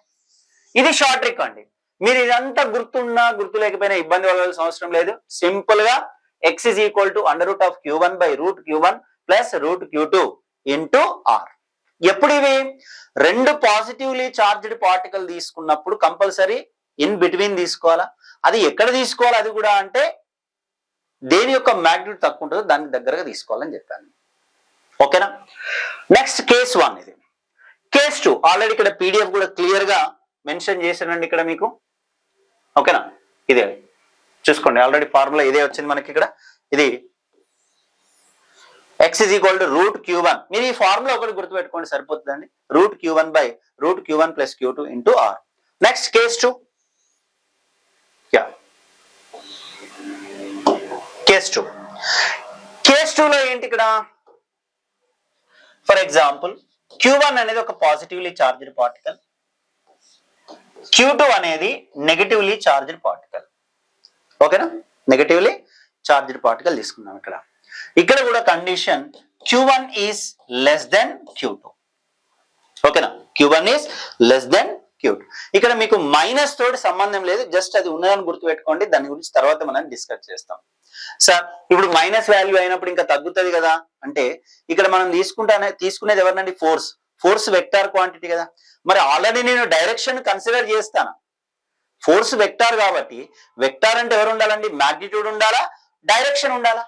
ఇది short trick అండి. మీరు ఇదంతా గుర్తున్నా గుర్తు లేకపోయినా ఇబ్బంది పడాల్సిన అవసరం లేదు. సింపుల్ గా x is equal to under root of Q1 by root Q1 plus root Q2 into R. ఎప్పుడు ఇవి రెండు పాజిటివ్లీ చార్జ్డ్ పార్టికల్ తీసుకున్నప్పుడు కంపల్సరీ ఇన్ బిట్వీన్ తీసుకోవాలా. అది ఎక్కడ తీసుకోవాలి అది కూడా అంటే దేని యొక్క మ్యాగ్నిట్యూడ్ తక్కువ ఉంటుందో దానికి దగ్గరగా తీసుకోవాలని చెప్పాను. ఓకేనా? నెక్స్ట్ కేస్ 1 ఇది. కేస్ 2 ఆల్రెడీ ఇక్కడ పీడిఎఫ్ కూడా క్లియర్ గా మెన్షన్ చేశానండి ఇక్కడ మీకు. ఓకేనా, ఇదే చూసుకోండి, ఆల్రెడీ ఫార్ములా ఇదే వచ్చింది మనకి ఇక్కడ. ఇది x is equal to root Q1. మీరు ఈ ఫార్ములా ఒకటి గుర్తుపెట్టుకోండి సరిపోతుందండి, root Q1 by root Q1 plus Q2 into R. Next case 2. Case 2 లో ఏంటి ఇక్కడ, ఫర్ ఎగ్జాంపుల్ Q1 అనేది ఒక పాజిటివ్లీ చార్జ్డ్ పార్టికల్, Q2 అనేది నెగటివ్లీ చార్జ్డ్ పార్టికల్. ఓకేనా, నెగటివ్లీ చార్జ్డ్ పార్టికల్ తీసుకున్నాం ఇక్కడ. ఇక్కడ కూడా condition Q1 is less than Q2. ఓకేనా, Q1 is less than Q2. ఇక్కడ మీకు మైనస్ తోటి సంబంధం లేదు, జస్ట్ అది ఉన్నదని గుర్తుపెట్టుకోండి, దాని గురించి తర్వాత మనం డిస్కస్ చేస్తాం. సార్ ఇప్పుడు మైనస్ వాల్యూ అయినప్పుడు ఇంకా తగ్గుతుంది కదా అంటే, ఇక్కడ మనం తీసుకునేది ఎవరినండి, ఫోర్స్ వెక్టార్ క్వాంటిటీ కదా. మరి ఆల్రెడీ నేను డైరెక్షన్ కన్సిడర్ చేస్తాను, ఫోర్స్ వెక్టార్ కాబట్టి వెక్టార్ అంటే ఎవరు ఉండాలండి, మ్యాగ్నిట్యూడ్ ఉండాలా, డైరెక్షన్ ఉండాలా.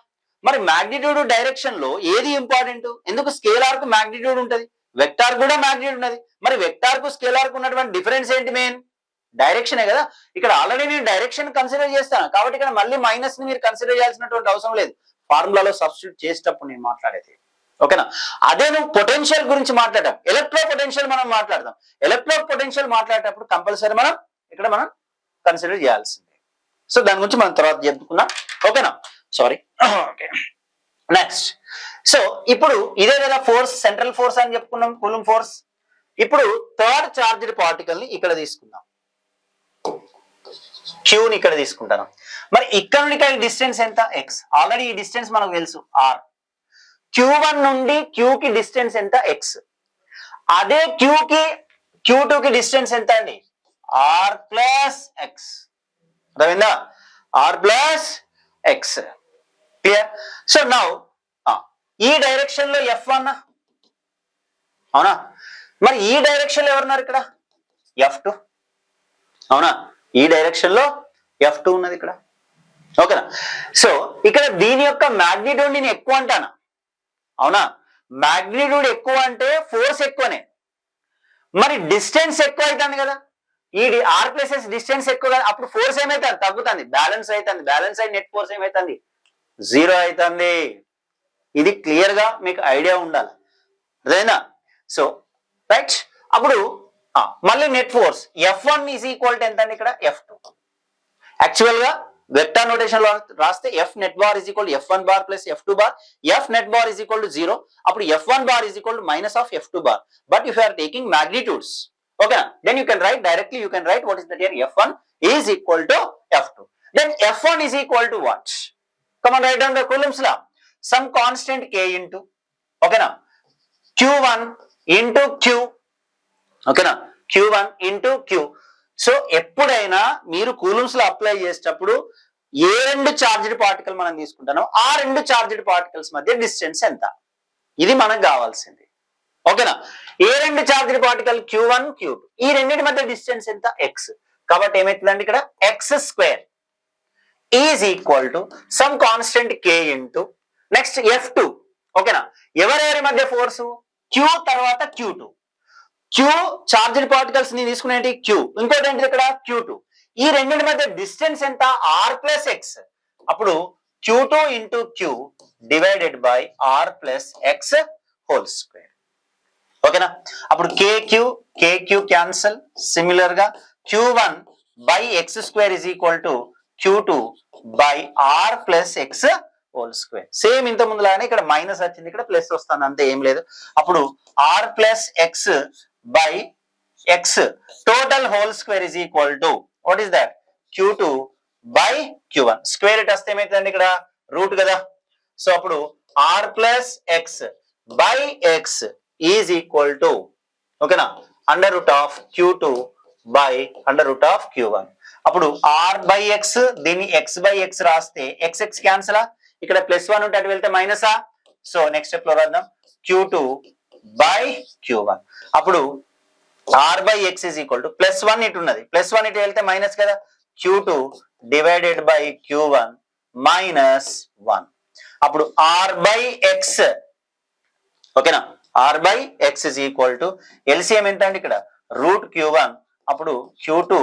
మరి మ్యాగ్నిట్యూడ్ డైరెక్షన్ లో ఏది ఇంపార్టెంట్, ఎందుకు స్కేలార్ కు మ్యాగ్నిట్యూడ్ ఉంటది, వెక్టార్ కూడా మ్యాగ్నిట్యూడ్ ఉన్నది. మరి వెక్టార్ కు స్కేలార్ కు ఉన్నటువంటి డిఫరెన్స్ ఏంటి, మెయిన్ డైరెక్షనే కదా. ఇక్కడ ఆల్రెడీ నేను డైరెక్షన్ కన్సిడర్ చేస్తాను కాబట్టి ఇక్కడ మళ్ళీ మైనస్ ని మీరు కన్సిడర్ చేయాల్సినటువంటి అవసరం లేదు, ఫార్ములాలో సబ్స్టిట్యూట్ చేసేటప్పుడు నేను మాట్లాడేది. ఓకేనా, అదే నువ్వు పొటెన్షియల్ గురించి మాట్లాడటం, ఎలక్ట్రో పొటెన్షియల్ మనం మాట్లాడదాం. ఎలక్ట్రో పొటెన్షియల్ మాట్లాడేటప్పుడు కంపల్సరీ మనం ఇక్కడ కన్సిడర్ చేయాల్సిందే. సో దాని గురించి మనం తర్వాత చెప్పుకున్నాం. ఓకేనా, సారీ. Okay, next. సో ఇప్పుడు ఇదే కదా ఫోర్స్, సెంట్రల్ ఫోర్స్ అని చెప్పుకున్నాం, కూలుంబ్ ఫోర్స్. ఇప్పుడు థర్డ్ చార్జ్డ్ పార్టికల్ ని ఇక్కడ తీసుకుందాం, క్యూని ఇక్కడ తీసుకుంటాను. మరి ఇక్కడ నుండి ఇక్కడ డిస్టెన్స్ ఎంత, ఎక్స్. ఆల్రెడీ ఈ డిస్టెన్స్ మనకు తెలుసు, ఆర్. Q1 నుండి Q కి డిస్టెన్స్ ఎంత, ఎక్స్. అదే Q2 కి డిస్టెన్స్ ఎంత అండి, ఆర్ ప్లస్ ఎక్స్. అర్థమైందా, R plus X. Clear? So now ఈ డైరెక్షన్ లో F1, అవునా, మరి ఈ డైరెక్షన్ లో ఎవరున్నారు ఇక్కడ, F2, అవునా, ఈ డైరెక్షన్ లో F2 ఉన్నది ఇక్కడ. ఓకేనా, సో ఇక్కడ దీని యొక్క మ్యాగ్నిట్యూడ్ నేను ఎక్కువ అంటాను, అవునా, మ్యాగ్నిట్యూడ్ ఎక్కువ అంటే ఫోర్స్ ఎక్కువనే. మరి డిస్టెన్స్ ఎక్కువ అవుతుంది కదా, ఈ ఆర్ ప్లస్ ఎస్ డిస్టెన్స్ ఎక్కువ కదా, అప్పుడు ఫోర్స్ ఏమైతుంది తగ్గుతుంది, బ్యాలెన్స్ అవుతుంది, బ్యాలెన్స్ అయి నెట్ ఫోర్స్ ఏమైతుంది 0 అవుతుంది. ఇది క్లియర్ గా మీకు ఐడియా ఉండాలి, అదేనా? సో రైట్, అప్పుడు మళ్ళీ net force F1 is equal to ఎంత అండి ఇక్కడ F2. యాక్చువల్ గా వెక్టర్ నోటేషన్ లో రాస్తే F net bar is equal F1 bar plus F2 bar, F net bar is equal to 0, అప్పుడు F1 bar is equal to minus of F2 bar. But if you are taking magnitudes, okay, then you can write directly, you can write what is that here, F1 is equal to F2. Then F1 is equal to what? Come on, write down the Coulomb's law. Some constant K into, okay na, Q1 into Q, okay na, Q1 into Q. So ఎప్పుడైనా మీరు coulombs లో apply చేసేటప్పుడు ఏ రెండు charged particle మనం తీసుకుంటామో ఆ రెండు charged particles మధ్య డిస్టెన్స్ ఎంత, ఇది మనకు కావాల్సింది. ఓకేనా, ఏ రెండు చార్జ్డ్ పార్టికల్ Q1 Q2, ఈ రెండింటి మధ్య డిస్టెన్స్ ఎంత x. కాబట్టి ఏమైతుందండి ఇక్కడ x² is equal to some constant K into next F2. ఓకేనా, ఎవరెవరి మధ్య ఫోర్సు Q తర్వాత Q2. Q చార్జ్డ్ పార్టికల్స్ ని తీసుకునేది Q, ఇంకోటి ఏంటి ఇక్కడ Q2. ఈ రెండింటి మధ్య డిస్టెన్స్ ఎంత R ప్లస్ ఎక్స్. అప్పుడు Q2 into Q divided by R plus X whole square. ఓకేనా, అప్పుడు KQ క్యాన్సల్. సిమిలర్ గా Q1 by X square is equal to Q2 by R plus X whole square. Same ఇంత ముందు లాగానే ఇక్కడ minus వచ్చింది, ఇక్కడ ప్లస్ వస్తుంది, అంతే, ఏం లేదు. అప్పుడు R plus X by x total whole square is equal to what is that, Q2 by Q1. Square root వస్తే ఏమైతుందండి ఇక్కడ రూట్ కదా, సో అప్పుడు R plus x by x is equal to, ఓకేనా, under root of Q2 by under root of Q1. అప్పుడు R by x, దీన్ని x by x రాస్తే x క్యాన్సలా, ఇక్కడ +1 ఉంటే అటు వెళ్తే మైనసా, సో నెక్స్ట్ స్టెప్ లో రాద్దాం Q2 by Q1. అప్పుడు R by x is equal to +1 ఇటు ఉన్నది, +1 ఇటు వెళ్తే మైనస్ కదా, Q2 డివైడెడ్ బై Q1 -1. అప్పుడు R by x, ఓకేనా, R by x is equal to LCM ఎంత అండి ఇక్కడ రూట్ Q1, అప్పుడు Q2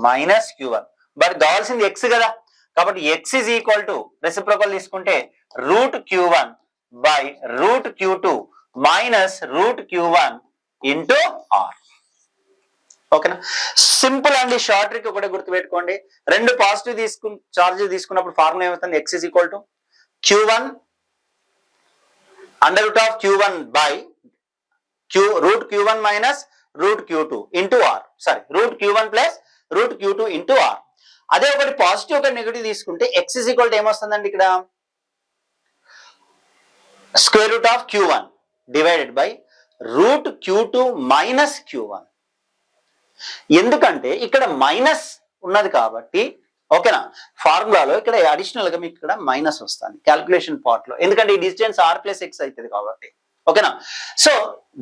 మైనస్ Q1. బట్ కావాల్సింది x కదా, కాబట్టి x is equal to reciprocal తీసుకుంటే root Q1 by root Q2 minus root Q1 into R. ఓకేనా, సింపుల్ అండి. షార్ట్ ట్రిక్ ఒకటే గుర్తుపెట్టుకోండి, రెండు పాజిటివ్ చార్జ్ తీసుకున్నప్పుడు ఫార్ములా ఏమవుతుంది, x is equal to Q1 under root of Q1 by root Q1 minus root Q2 into R, sorry root Q1 plus root Q2 into R. అదే ఒకటి positive ఒకటి negative తీసుకుంటే x is equal to ఏమొస్తుందండి ఇక్కడ square root of Q1 divided by root Q2 minus Q1. ఎందుకంటే ఇక్కడ minus ఉన్నది కాబట్టి, ఓకేనా, ఫార్ములాలో ఇక్కడ అడిషనల్ గా మీకు ఇక్కడ మైనస్ వస్తుంది క్యాల్కులేషన్ పార్ట్ లో, ఎందుకంటే ఈ డిస్టెన్స్ R ప్లస్ ఎక్స్ అవుతుంది కాబట్టి. ఓకేనా, so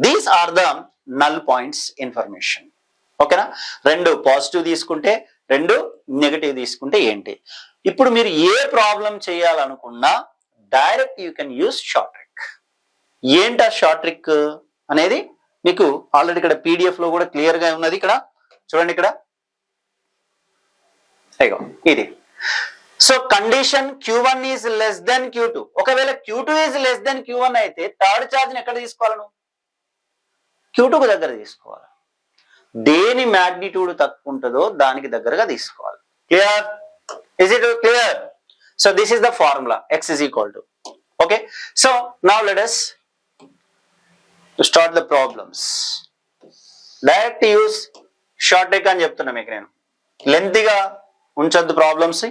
these are the null points information. ఓకేనా, రెండు పాజిటివ్ తీసుకుంటే రెండు నెగటివ్ తీసుకుంటే ఏంటి. ఇప్పుడు మీరు ఏ ప్రాబ్లం చేయాలనుకున్నా direct you can use short trick. ఏంటి ఆ షార్ట్ ట్రిక్ అనేది మీకు ఆల్రెడీ ఇక్కడ పీడిఎఫ్ లో కూడా క్లియర్ గా ఉన్నది. ఇక్కడ చూడండి, ఇక్కడ ఇది. So condition Q1 is less than Q2. ఒకవేళ Q2 is less than Q1 అయితే థర్డ్ చార్జ్ ని ఎక్కడ తీసుకోవాలి, Q2 కు దగ్గర తీసుకోవాలి. దేని మ్యాగ్నిట్యూడ్ తక్కువ ఉంటుందో దానికి దగ్గరగా తీసుకోవాలి. Clear? Is it clear? So this is the formula, x is equal to. Okay, so now let us to start the problems. Direct use short trick అని చెప్తున్నా మీకు నేను, లెంతీగా ఉంచొద్దు ప్రాబ్లమ్స్.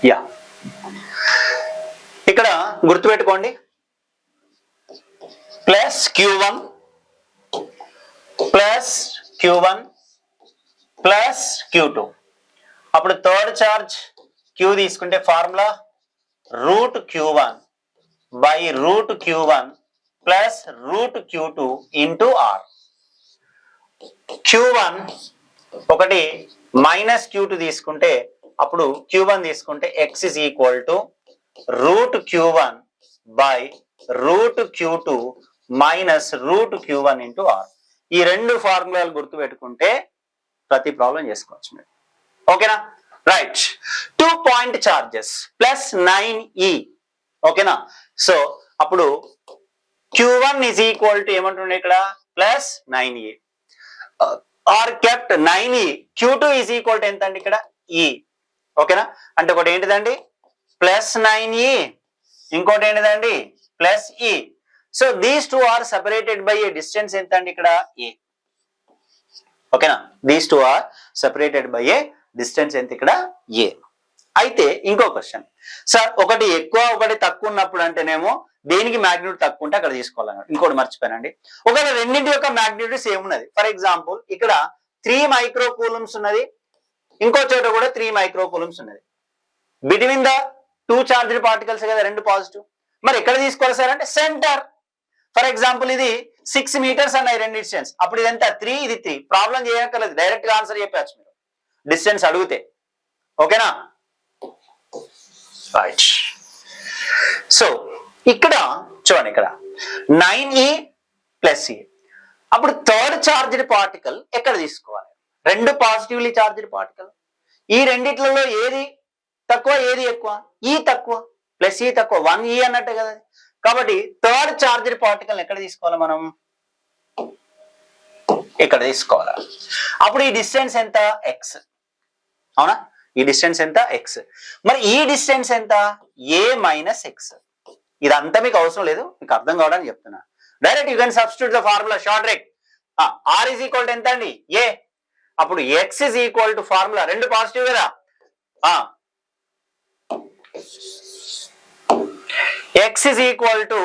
యా, ఇక్కడ గుర్తుపెట్టుకోండి, plus Q1 plus Q1 plus Q2. అప్పుడు third charge Q తీసుకుంటే formula root Q1 by root Q1 plus root Q2 into R. Q1 ఒకటి minus Q2 తీసుకుంటే అప్పుడు Q1 తీసుకుంటే x is equal to root Q1 by root Q2 minus root Q1 into R. ఈ రెండు ఫార్ములాలు గుర్తు పెట్టుకుంటే ప్రతి ప్రాబ్లం చేసుకోవచ్చు మీరు. ఓకేనా? Right. 2 point charges plus 9E. ఓకేనా? సో అప్పుడు Q1 ఈజ్ ఈక్వల్ టు ఏమంటుండే ఇక్కడ plus 9E are kept 9E. Q2 is equal to ఎంత అండి ఇక్కడ E. ఓకేనా? అంటే ఒకటి ఏంటిదండి ప్లస్ 9E, ఇంకోటి ఏంటిదండి plus E. So these two are separated by a distance ఎంత అండి ఇక్కడ A. ఓకేనా? These two are separated by a distance ఎంత ఇక్కడ A. అయితే ఇంకో క్వశ్చన్, సార్ ఒకటి ఎక్కువ ఒకటి తక్కువ ఉన్నప్పుడు అంటేనేమో దేనికి మ్యాగ్నిట్యూడ్ తక్కువ ఉంటే అక్కడ తీసుకోవాలన్నాడు. ఇంకోటి మర్చిపోయానండి, ఒకవేళ రెండింటి యొక్క మ్యాగ్నిట్యూడ్ సేమ్ ఉన్నది. ఫర్ ఎగ్జాంపుల్ ఇక్కడ 3 మైక్రో కూలమ్స్ ఉన్నది, ఇంకో చోట కూడా 3 మైక్రో కూలమ్స్ ఉన్నది. బిట్వీన్ ద 2 చార్జ్డ్ పార్టికల్స్ కదా, రెండు పాజిటివ్. మరి ఎక్కడ తీసుకోవాలి సార్ అంటే సెంటర్. ఫర్ ఎగ్జాంపుల్ ఇది 6 మీటర్స్ అన్నాయి రెండు డిస్టెన్స్, అప్పుడు ఇది ఎంత 3, ఇది 3. ప్రాబ్లం చేయక్కర్లేదు, డైరెక్ట్ గా ఆన్సర్ చెప్పచ్చు మీరు డిస్టెన్స్ అడిగితే. ఓకేనా? రైట్. సో ఇక్కడ చూడండి, ఇక్కడ 9E ప్లస్ E. అప్పుడు థర్డ్ చార్జ్డ్ పార్టికల్ ఎక్కడ తీసుకోవాలి? రెండు పాజిటివ్లీ చార్జ్డ్ పార్టికల్. ఈ రెండిట్లలో ఏది తక్కువ ఏది ఎక్కువ? E తక్కువ, ప్లస్ E తక్కువ, 1E అన్నట్టే కదా. కాబట్టి థర్డ్ చార్జ్డ్ పార్టికల్ ఎక్కడ తీసుకోవాలి మనం? ఇక్కడ తీసుకోవాలి. అప్పుడు ఈ డిస్టెన్స్ ఎంత? X. అవునా? ఈ డిస్టెన్స్ ఎంత? X. మరి ఈ డిస్టెన్స్ ఎంత? A minus X. ఇదంతా మీకు అవసరం లేదు, మీకు అర్థం కావడానికి చెప్తున్నా. Direct you can substitute the formula short trick. R is equal to ఎంత అండి? A. అప్పుడు X is equal to formula, రెండు పాజిటివ్ కదా, X is equal to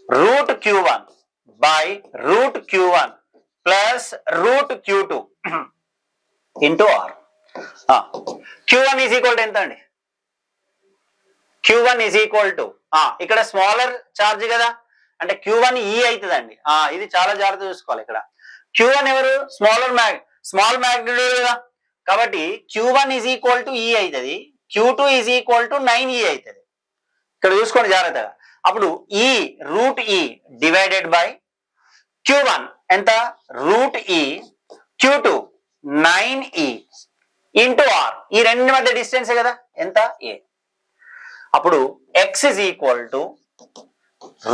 root Q1 by root Q1 plus root Q2 into R. Q1 is equal to ఎంత అండి? Q1 is equal to ఇక్కడ smaller charge కదా, అంటే Q1 E అవుతుందండి. ఇది చాలా జాగ్రత్త చూసుకోవాలి. ఇక్కడ Q1 ఎవరు? స్మాల్ మ్యాగ్నిట్యూడ్ కదా, కాబట్టి Q1 is equal to E అవుతుంది, Q2 is equal to 9E అవుతుంది. ఇక్కడ చూసుకోండి జాగ్రత్తగా. అప్పుడు E root E divided by Q1 ఎంత? Root E, Q2 9E into R. ఈ రెండు మధ్య డిస్టెన్స్ కదా, ఎంత? A. అప్పుడు X is equal to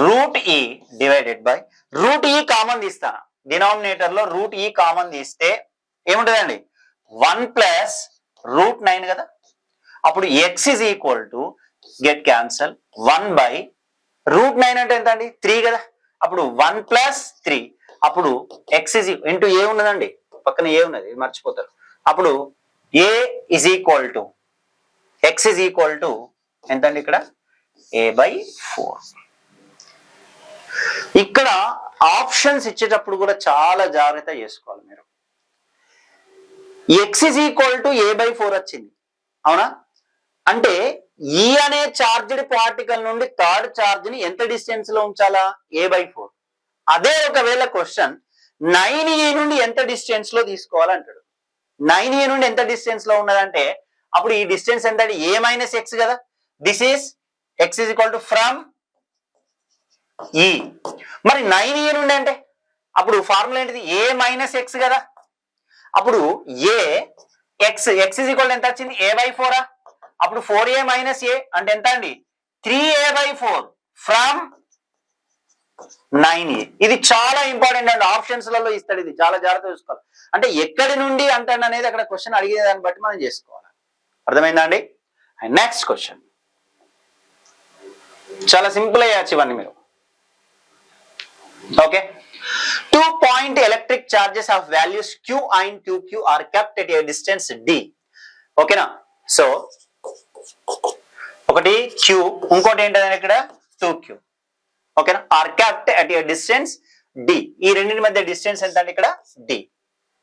route E divided by root E common తీస్తాను, డినామినేటర్ లో రూట్ E కామన్ తీస్తే ఏముంటుందండి? 1 ప్లస్ రూట్ 9 కదా. అప్పుడు X is equal to get cancel 1 by root 9 అంటే ఎంత అండి? 3 కదా. అప్పుడు 1 ప్లస్ 3. అప్పుడు X ఈజ్ ఇంటూ ఏ ఉన్నదండి, పక్కన ఏ ఉన్నది మర్చిపోతారు. అప్పుడు A is equal to X is equal to ఎంత అండి ఇక్కడ? A/4. ఇక్కడ ఆప్షన్స్ ఇచ్చేటప్పుడు కూడా చాలా జాగ్రత్త చేసుకోవాలి మీరు. X is equal to A/4 వచ్చింది, అవునా? అంటే E అనే చార్జ్డ్ పార్టికల్ నుండి థర్డ్ చార్జ్ ని ఎంత డిస్టెన్స్ లో ఉంచాలా? A/4. అదే ఒకవేళ క్వశ్చన్ 9E నుండి ఎంత డిస్టెన్స్ లో తీసుకోవాలంటాడు. 9E నుండి ఎంత డిస్టెన్స్ లో ఉన్నదంటే అప్పుడు ఈ డిస్టెన్స్ ఎంత? A మైనస్ X కదా. This is X is equal to from E. మరి 9E నుండి అంటే అప్పుడు ఫార్ములా ఏంటిది? A మైనస్ X కదా. అప్పుడు X ఈజ్ ఈక్వల్ ఎంత వచ్చింది? A/4. అప్పుడు 4A మైనస్ A అంటే ఎంత అండి? 3A/4 from 9A. ఇది చాలా ఇంపార్టెంట్ అండి, ఆప్షన్స్ లలో ఇస్తాడు, ఇది చాలా జాగ్రత్తగా చూసుకోవాలి. అంటే ఎక్కడి నుండి అంటాడు అనేది అక్కడ క్వశ్చన్ అడిగే దాన్ని బట్టి మనం చేసుకోవాలి. అర్థమైందా అండి? నెక్స్ట్ క్వశ్చన్ చాలా సింపుల్ అయ్యచ్చు ఇవన్నీ మీరు. Okay. 2 point electric charges of values Q and 2Q are kept at a distance D. ఓకేనా? సో ఒకటి Q, ఇంకోటి ఏంటంటే ఇక్కడ 2Q. ఓకేనా? Are kept at a distance D. ఈ రెండింటి మధ్య డిస్టెన్స్ ఎంత అంటే ఇక్కడ D.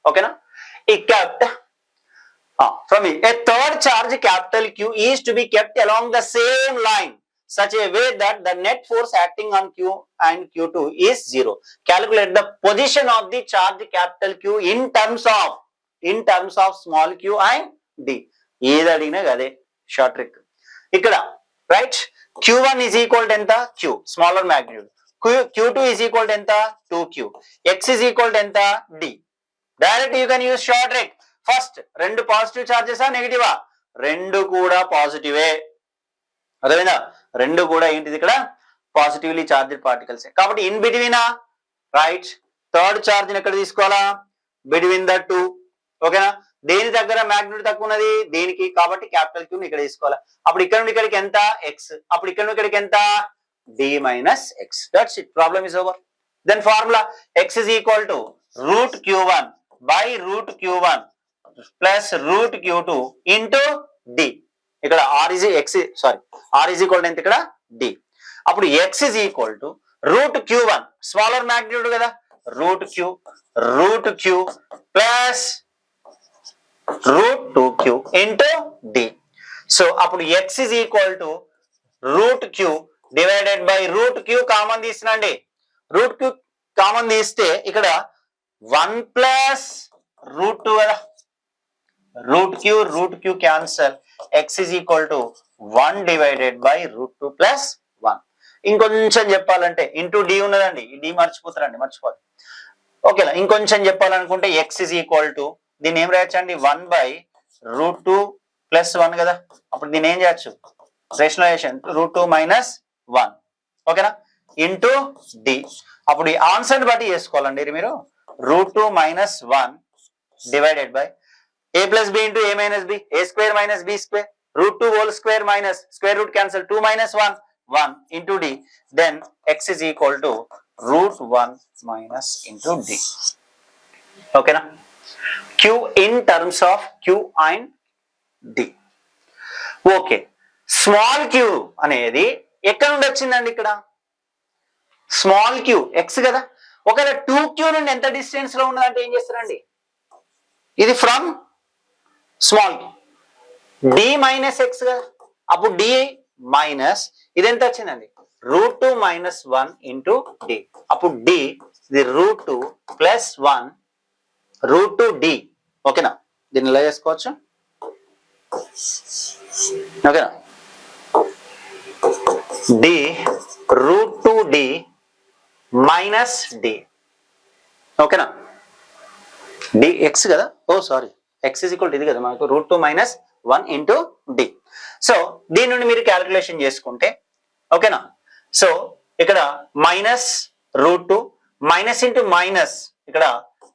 ఓకేనా? ఈ kept from a third charge capital Q is to be kept along the same line such a way that the net force acting on Q and Q2 is 0. Calculate the position of the charge capital Q in terms of small q and D. ఏది అడిగినా అదే short trick ఇక్కడ. Right, Q1 is equal to ఎంత Q smaller magnitude, Q2 is equal to ఎంత 2Q, X is equal to ఎంత D. Direct you can use short trick. First రెండు positive చార్జెసా నెగిటివా? రెండు కూడా పాజిటివే. అదేవిధంగా రెండు కూడా ఏంటిది ఇక్కడ పాజిటివ్లీ చార్జ్డ్ పార్టికల్స్. కాబట్టి ఇన్ బిట్వీనా రైట్. థర్డ్ చార్జ్ ఎక్కడ తీసుకోవాలా? Between the two. ఓకేనా? దేని దగ్గర మ్యాగ్నిట్యూడ్ తక్కువ ఉన్నది? దీనికి. కాబట్టి క్యాపిటల్ క్యూ ఇక్కడ తీసుకోవాలా. అప్పుడు ఇక్కడ నుండి ఇక్కడికి ఎంత? ఎక్స్. అప్పుడు ఇక్కడ నుండి ఇక్కడికి ఎంత? D minus X. That's it. Problem is over. Then formula X is equal to root Q1 by root Q1 plus root Q2 into D. ఇక్కడ R is equal to ఎంత? ఇక్కడ D. అప్పుడు X is equal to root Q1 smaller magnitude కదా, root Q plus root 2Q into D. So అప్పుడు X is equal to root Q divided by root Q common తీసినండి. root Q common తీస్తే ఇక్కడ 1 plus root 2 కదా, root Q cancel. X is equal to 1 divided by root 2 plus 1. ఇంకొంచెం చెప్పాలంటే into D ఉన్నదండి, ఈ D మర్చిపోతారండి, మర్చిపోదు. ఓకేనా? ఇంకొంచెం చెప్పాలనుకుంటే X is equal to దీన్ని ఏం రాయొచ్చండి? 1 by root 2 plus 1 కదా. అప్పుడు దీన్ని ఏం చేయొచ్చు? Rationalization root 2 minus 1. ఓకేనా? Into D. అప్పుడు ఈ ఆన్సర్ బట్టి చేసుకోవాలండి మీరు. root 2 minus 1 divided by a plus b into a minus b, a square minus b square, root 2 whole square minus square root cancel 2 minus 1 into D. Then x is equal to root 1 minus into D. Okay na? Q in terms of Q and D. Okay. Small q అనేది ఎక్కడ నుండి వచ్చిందండి? ఇక్కడ small q x కదా. ఒకవేళ 2Q నుండి ఎంత distance లో ఉన్నదంటే ఏం చేస్తారండి? ఇది from small q d minus X కదా. అప్పుడు d మైనస్ ఇది ఎంత వచ్చిందండి? root 2 minus 1 into d. అప్పుడు d ఇది root 2 plus 1 root 2d. ఓకేనా? దీన్ని ఇలా చేసుకోవచ్చు. ఓకేనా? d root 2d minus d. ఓకేనా? dx కదా. ఓ sorry, x is equal to ఇది కదా మనకు, root 2 minus 1 into d. So దీని నుండి మీరు క్యాలిక్యులేషన్ చేసుకుంటే ఓకేనా. సో ఇక్కడ minus root 2 minus into minus ఇక్కడ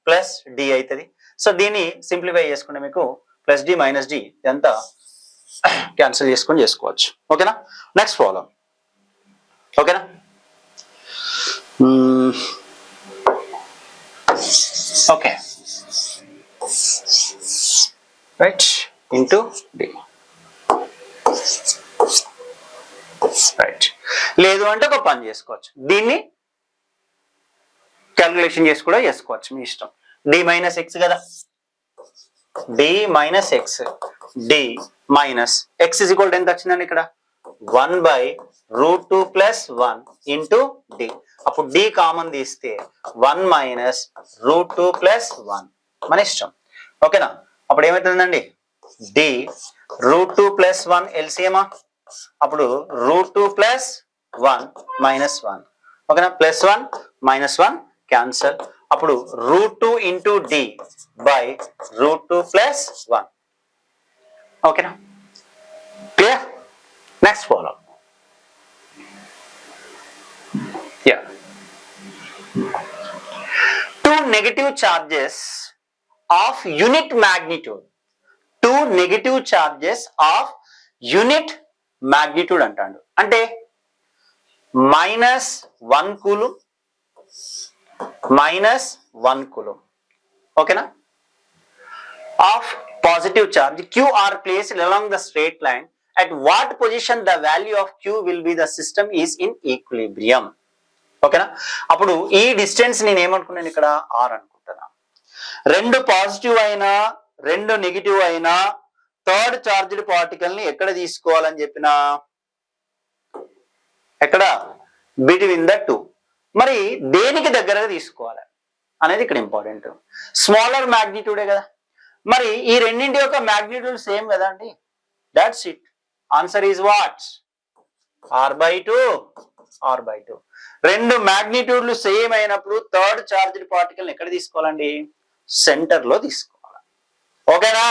ప్లస్ d అవుతుంది. సో దీన్ని సింప్లిఫై చేసుకుంటే మీకు ప్లస్ d మైనస్ d ఇదంతా క్యాన్సిల్ చేసుకొని చేసుకోవచ్చు. ఓకేనా? Next problem. ఓకేనా? Okay right into D. Right. లేదు అంటే ఒక పని చేసుకోవచ్చు, దీన్ని క్యాల్కులేషన్ చేసి కూడా చేసుకోవచ్చు, మీ ఇష్టం. డి మైనస్ ఎక్స్ కదా, D minus X, D minus X is equal to ఎంత వచ్చిందండి? ఇక్కడ 1 by root 2 plus 1 into d. అప్పుడు d కామన్ తీస్తే 1 minus root 2 plus 1 మన ఇష్టం. ఓకేనా? అప్పుడు ఏమవుతుందండి? d root 2 plus 1 ఎల్సిఎమా. అప్పుడు root 2 plus 1 minus 1. ఓకేనా? Plus 1 minus 1 cancel. అప్పుడు root 2 into d by root 2 plus 1. ఓకేనా? Clear? Next problem. Yeah. Two negative charges of unit magnitude. Two negative charges of unit magnitude అంటాడు. అంటే -1 coulomb -1 coulomb. ఓకేనా? Of positive charge Q are placed along the straight line. At what position the value of Q will be the system is in equilibrium. ఓకేనా? అప్పుడు ఈ distance నేను ఏమనుకున్నాను ఇక్కడ? r అనుకుంటున్నా. రెండు పాజిటివ్ అయినా రెండు నెగిటివ్ అయినా థర్డ్ చార్జ్డ్ పార్టికల్ ని ఎక్కడ తీసుకోవాలని చెప్పిన? ఎక్కడ? Between the two. మరి దేనికి దగ్గరగా తీసుకోవాలి అనేది ఇక్కడ ఇంపార్టెంట్. స్మాలర్ మ్యాగ్నిట్యూడే కదా. మరి ఈ రెండింటి యొక్క మ్యాగ్నిట్యూడ్ సేమ్ కదా అండి. That's it. Answer is what? r/2 r/2. రెండు మ్యాగ్నిట్యూడ్లు సేమ్ అయినప్పుడు థర్డ్ చార్జ్డ్ పార్టికల్ ఎక్కడ తీసుకోవాలండి? సెంటర్ లో తీసుకోవాలి. ఓకేనా?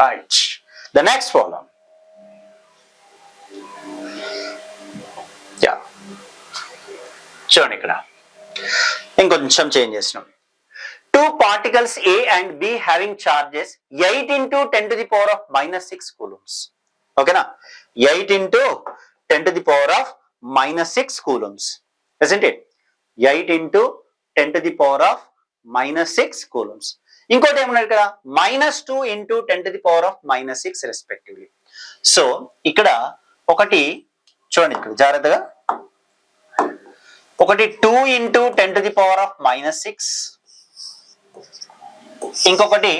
Right. The next problem. Yeah, చూడండి ఇక్కడ ఇంకొంచెం చేంజ్ చేసినాం. Two particles A and B having charges 8 into 10 to the power of -6 coulombs. Okay na? 8 into 10 to the power of -6 coulombs. Isn't it? 8 into 10 to the power of -6 coulombs. ఇంకోటి ఏమన్నారు ఇక్కడ? -2 into 10 to the power of -6 respectively. So ఇక్కడ ఒకటి చూడండి, ఇక్కడ జాగ్రత్తగా ఒకటి 2 into 10 to the power of -6, ఇంకొకటి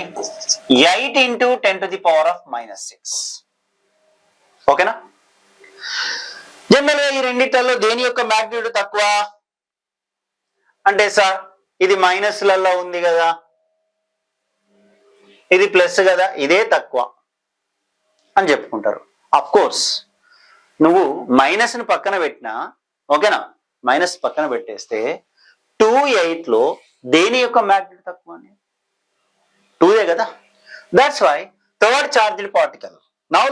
8 into 10 to the power of -6. ఓకేనా? జనరల్ గా ఈ రెండిట్లలో దేని యొక్క మ్యాగ్నిట్యూడ్ తక్కువ అంటే, సార్ ఇది మైనస్లలో ఉంది కదా, ఇది ప్లస్ కదా, ఇదే తక్కువ అని చెప్పుకుంటారు. అఫ్ కోర్స్ నువ్వు మైనస్ ని పక్కన పెట్టినా, ఓకేనా, మైనస్ పక్కన పెట్టేస్తే 2/8 లో దేని యొక్క మ్యాగ్నిట్యూడ్ తక్కువ అని? 2 కదా. That's why third charged particle. Now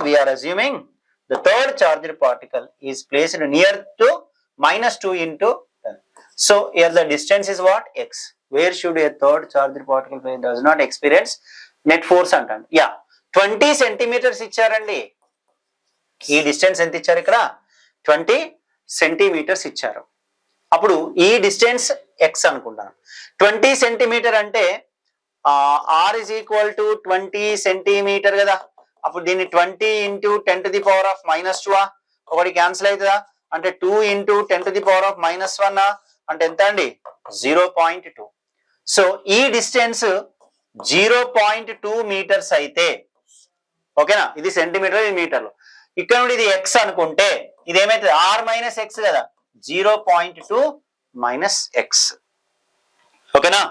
we are assuming the third charged particle is placed near to -2 into 10. So here the distance is what? X. Where should a third charged particle be? Does not experience net force అంటాను. Yeah, 20 centimetres ఇచ్చారండి. ఈ distance ఎంత ఇచ్చారు ఇక్కడ? 20 centimetres ఇచ్చారు. అప్పుడు ఈ distance x అనుకుంటాను. 20 సెంటీమీటర్ అంటే r is equal to 20 centimetre కదా. అప్పుడు దీన్ని 20 into 10 to the power of -2 ఒకటి క్యాన్సిల్ అవుతుందా అంటే 2 into 10 to the power of -1 అంటే ఎంత అండి? 0.2. సో ఈ డిస్టెన్స్ 0.2 మీటర్స్ అయితే, ఓకేనా, ఇది సెంటీమీటర్, ఇది మీటర్లు. ఇక్కడ నుండి ఇది x అనుకుంటే ఇది ఏమైతుంది? r - x కదా, 0.2 - x. ఓకేనా?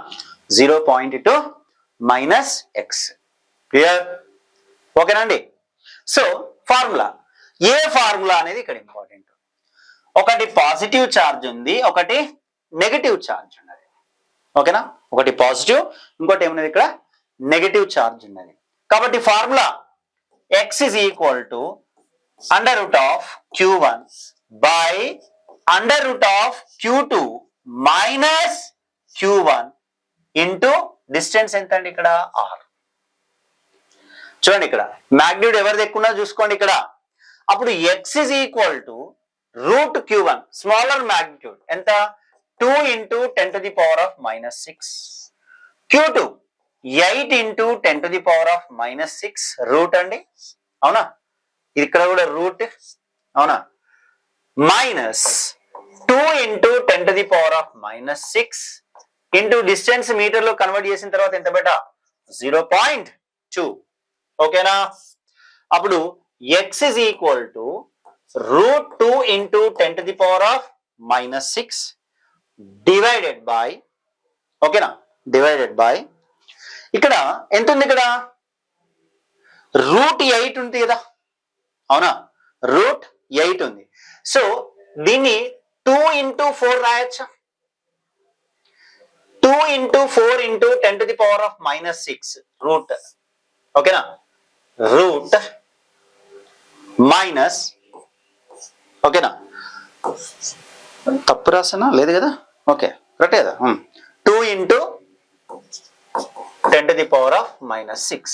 0.2 - x. క్లియర్? ఓకేనండి. సో ఫార్ములా, ఏ ఫార్ములా అనేది ఇక్కడ ఇంపార్టెంట్. ఒకటి పాజిటివ్ ఛార్జ్ ఉంది, ఒకటి నెగటివ్ ఛార్జ్ ఉన్నది. ఓకేనా? ఒకటి పాజిటివ్, ఇంకోటి ఏమున్నది ఇక్కడ? నెగటివ్ ఛార్జ్ ఉన్నది. కాబట్టి formula x is equal to √Q1 by √Q2 minus Q1 into distance ఎంత అండి ఇక్కడ? r. చూడండి ఇక్కడ మ్యాగ్నిట్యూడ్ ఎవరిది ఎక్కువ ఉన్నదో చూసుకోండి ఇక్కడ. అప్పుడు x is equal to √Q1 smaller magnitude ఎంత? 2 into 10 to the power of -6. Q2 8 into 10 to the power of -6 route అండి, అవునా? ఇక్కడ కూడా రూట్, అవునా? -2 into 10 to the power of -6 into distance meter లో కన్వర్ట్ చేసిన తర్వాత ఎంత బెట? 0.2. ఓకేనా? అప్పుడు x is equal to √2 into 10 to the power of -6 divided by, ఓకేనా, డివైడెడ్ బై ఇక్కడ ఎంత ఉంది? ఇక్కడ √8 ఉంది కదా, అవునా? √8 ఉంది. సో దీన్ని 2 into 4 రాయొచ్చా? 2 into 4 into 10 to the power of -6 route, ఓకేనా, రూట్ మైనస్, ఓకేనా, తప్పు రాసానా? లేదు కదా, ఓకే, కరెక్టే కదా. 2 into 10 to the power of -6.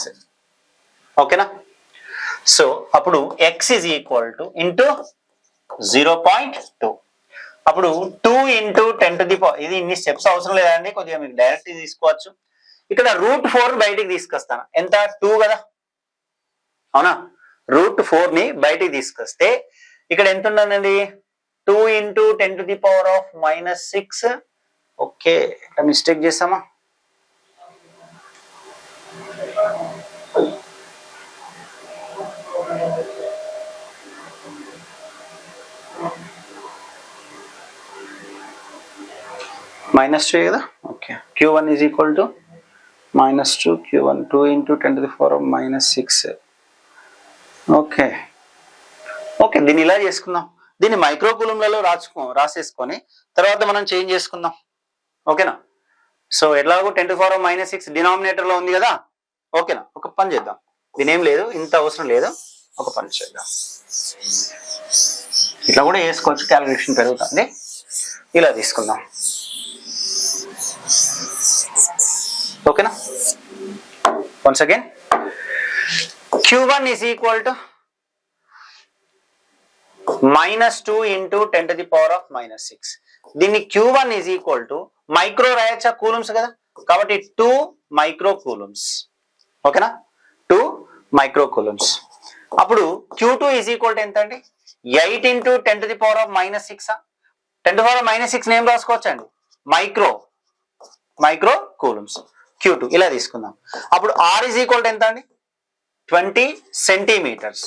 ఓకేనా? సో అప్పుడు x is equal to into 0.2. అప్పుడు 2 into 10 to the power, ఇది ఇన్ని స్టెప్స్ అవసరం లేదండి, కొద్దిగా మీకు డైరెక్ట్ తీసుకోవచ్చు. ఇక్కడ √4 బయటికి తీసుకొస్తాను, ఎంత? 2 కదా, అవునా? √4 ని బయటికి తీసుకొస్తే ఇక్కడ ఎంత ఉందండి? 2 into 10 to the power of -6. Okay, ఇట్లా మిస్టేక్ చేసామా? -2 కదా, okay. Q1 is equal to -2 Q1, 2 into 10 to the power of -6. Okay, okay, దీన్ని ఇలా చేసుకుందాం. దీన్ని మైక్రో కూలంలలో రాసేసుకొని తర్వాత మనం చేంజ్ చేసుకుందాం. ఓకేనా? సో ఎట్లాగో 10⁻⁻6 డినామినేటర్ లో ఉంది కదా. ఓకేనా? ఒక పని చేద్దాం, దీని ఏం లేదు, ఇంత అవసరం లేదు, ఒక పని చేద్దాం. ఇట్లా కూడా వేసుకోవచ్చు, క్యాలిక్యులేషన్ పెరుగుతుంది. ఇలా తీసుకుందాం. ఓకేనా? Once again Q1 is equal to -2 into 10⁻⁻6. దీన్ని Q1 is equal to micro రాయచ్చా, కూలమ్స్ కదా, కాబట్టి 2 మైక్రో కూలమ్స్. ఓకేనా? 2 మైక్రో కూలమ్స్. అప్పుడు Q2 is equal to ఎంత అండి? 8 into 10⁻⁻6. 10⁻⁻6 ఏం రాసుకోవచ్చు అండి? Micro coulombs. Q2 ఇలా తీసుకుందాం. అప్పుడు R is equal to ఎంత అండి? 20 సెంటీమీటర్స్.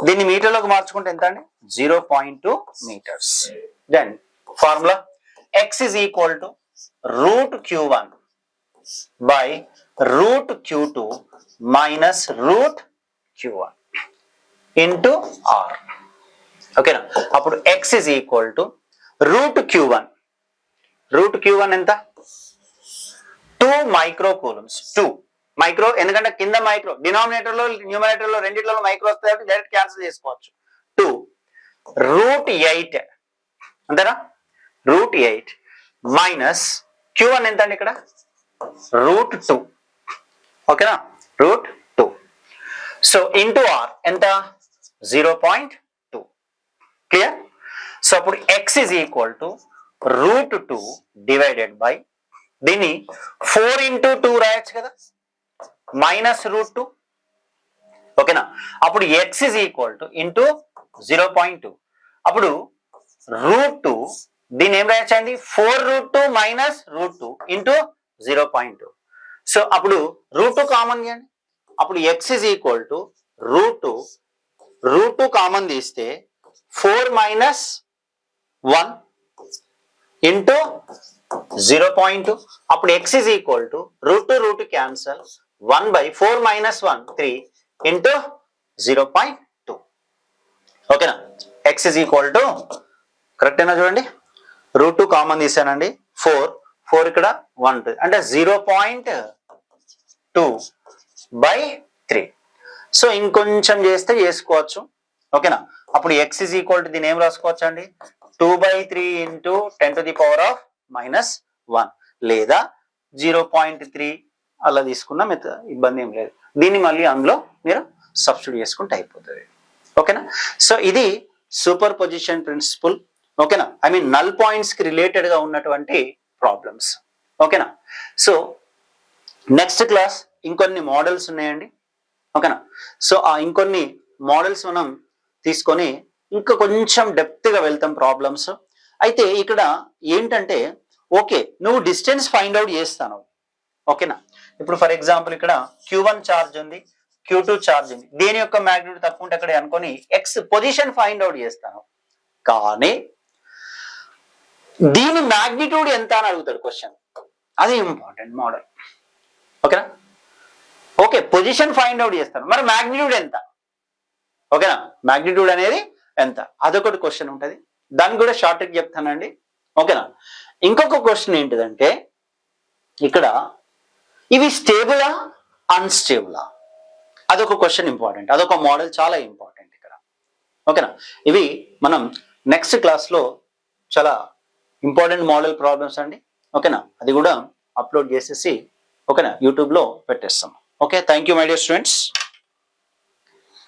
దీన్ని మీటర్లోకి మార్చుకుంటే ఎంత అండి? 0.2 meters. Then formula x is equal to √Q1 by √Q2 minus √Q1 into R. ఓకేనా? అప్పుడు x is equal to √Q1. √Q1 ఎంత? 2 మైక్రో కూలమ్స్. 2 మైక్రో, ఎందుకంటే కింద మైక్రో, డినామినేటర్ లో న్యూమరేటర్ లో రెండిట్లో మైక్రో వస్తాయి కాబట్టి డైరెక్ట్ క్యాన్సిల్ చేసుకోవచ్చు. 2 √8 అంతేనా? √8 మైనస్ Q1 ఎంత అండి ఇక్కడ? √2. ఓకేనా? √2. సో ఇంటూ R ఎంత? 0.2. క్లియర్? సో అప్పుడు x is equal to √2 divided by, దీన్ని 4 into 2 రాయొచ్చు కదా, -√2. ఓకేనా? అప్పుడు x is equal to into 0.2. అప్పుడు √2, దీన్ని ఏం రాయొచ్చండి? 4√2 మైనస్ √2 ఇంటూ 0.2. సో అప్పుడు √2 కామన్ తీయండి. అప్పుడు x is equal to √2 common తీస్తే 4 మైనస్ 1 ఇంటూ 0.2. అప్పుడు x is equal to √2 cancel, 1 by 4 minus 1 3 into 0.2. ఓకేనా? x is equal to, correct అయినా చూడండి, √2 కామన్ తీసానండి, 4 ఇక్కడ 1 అంటే 0.2 by 3. సో ఇంకొంచెం చేస్తే చేసుకోవచ్చు. ఓకేనా? అప్పుడు x is equal to, దీని ఏం రాసుకోవచ్చు అండి? 2/3 into 10⁻⁻1 లేదా 0.3 అలా తీసుకున్నా ఇబ్బంది ఏం లేదు. దీన్ని మళ్ళీ అందులో మీరు సబ్స్టిట్యూట్ చేసుకుంటే అయిపోతుంది. ఓకేనా? సో ఇది సూపర్ పొజిషన్ ప్రిన్సిపల్. ఓకేనా? ఐ మీన్ నల్ పాయింట్స్ కి రిలేటెడ్ గా ఉన్నటువంటి ప్రాబ్లమ్స్. ఓకేనా? సో నెక్స్ట్ క్లాస్ ఇంకొన్ని మోడల్స్ ఉన్నాయండి. ఓకేనా? సో ఆ ఇంకొన్ని మోడల్స్ మనం తీసుకొని ఇంకా కొంచెం డెప్త్ గా వెళ్తాం ప్రాబ్లమ్స్. అయితే ఇక్కడ ఏంటంటే, ఓకే నువ్వు డిస్టెన్స్ ఫైండ్ అవుట్ చేస్తాను. ఓకేనా? ఇప్పుడు ఫర్ ఎగ్జాంపుల్ ఇక్కడ Q1 ఛార్జ్ ఉంది, Q2 ఛార్జ్ ఉంది, దేని యొక్క మ్యాగ్నిట్యూడ్ తక్కువ ఉంటే అక్కడ అనుకొని x పొజిషన్ ఫైండ్ అవుట్ చేస్తాను. కానీ దీని మ్యాగ్నిట్యూడ్ ఎంత అని అడుగుతాడు క్వశ్చన్. అది ఇంపార్టెంట్ మోడల్. ఓకేనా? ఓకే పొజిషన్ ఫైండ్ అవుట్ చేస్తాను, మరి మ్యాగ్నిట్యూడ్ ఎంత? ఓకేనా? మ్యాగ్నిట్యూడ్ అనేది ఎంత, అదొకటి క్వశ్చన్ ఉంటుంది. దాన్ని కూడా షార్ట్ ట్రిక్ చెప్తానండి. ఓకేనా? ఇంకొక క్వశ్చన్ ఏంటిదంటే, ఇక్కడ ఇవి స్టేబులా అన్స్టేబులా, అదొక క్వశ్చన్ ఇంపార్టెంట్, అదొక మోడల్ చాలా ఇంపార్టెంట్ ఇక్కడ. ఓకేనా? ఇవి మనం నెక్స్ట్ క్లాస్లో చాలా ఇంపార్టెంట్ మోడల్ ప్రాబ్లమ్స్ అండి. ఓకేనా? అది కూడా అప్లోడ్ చేసేసి ఓకేనా యూట్యూబ్లో పెట్టేస్తాం. Okay, thank you my dear students.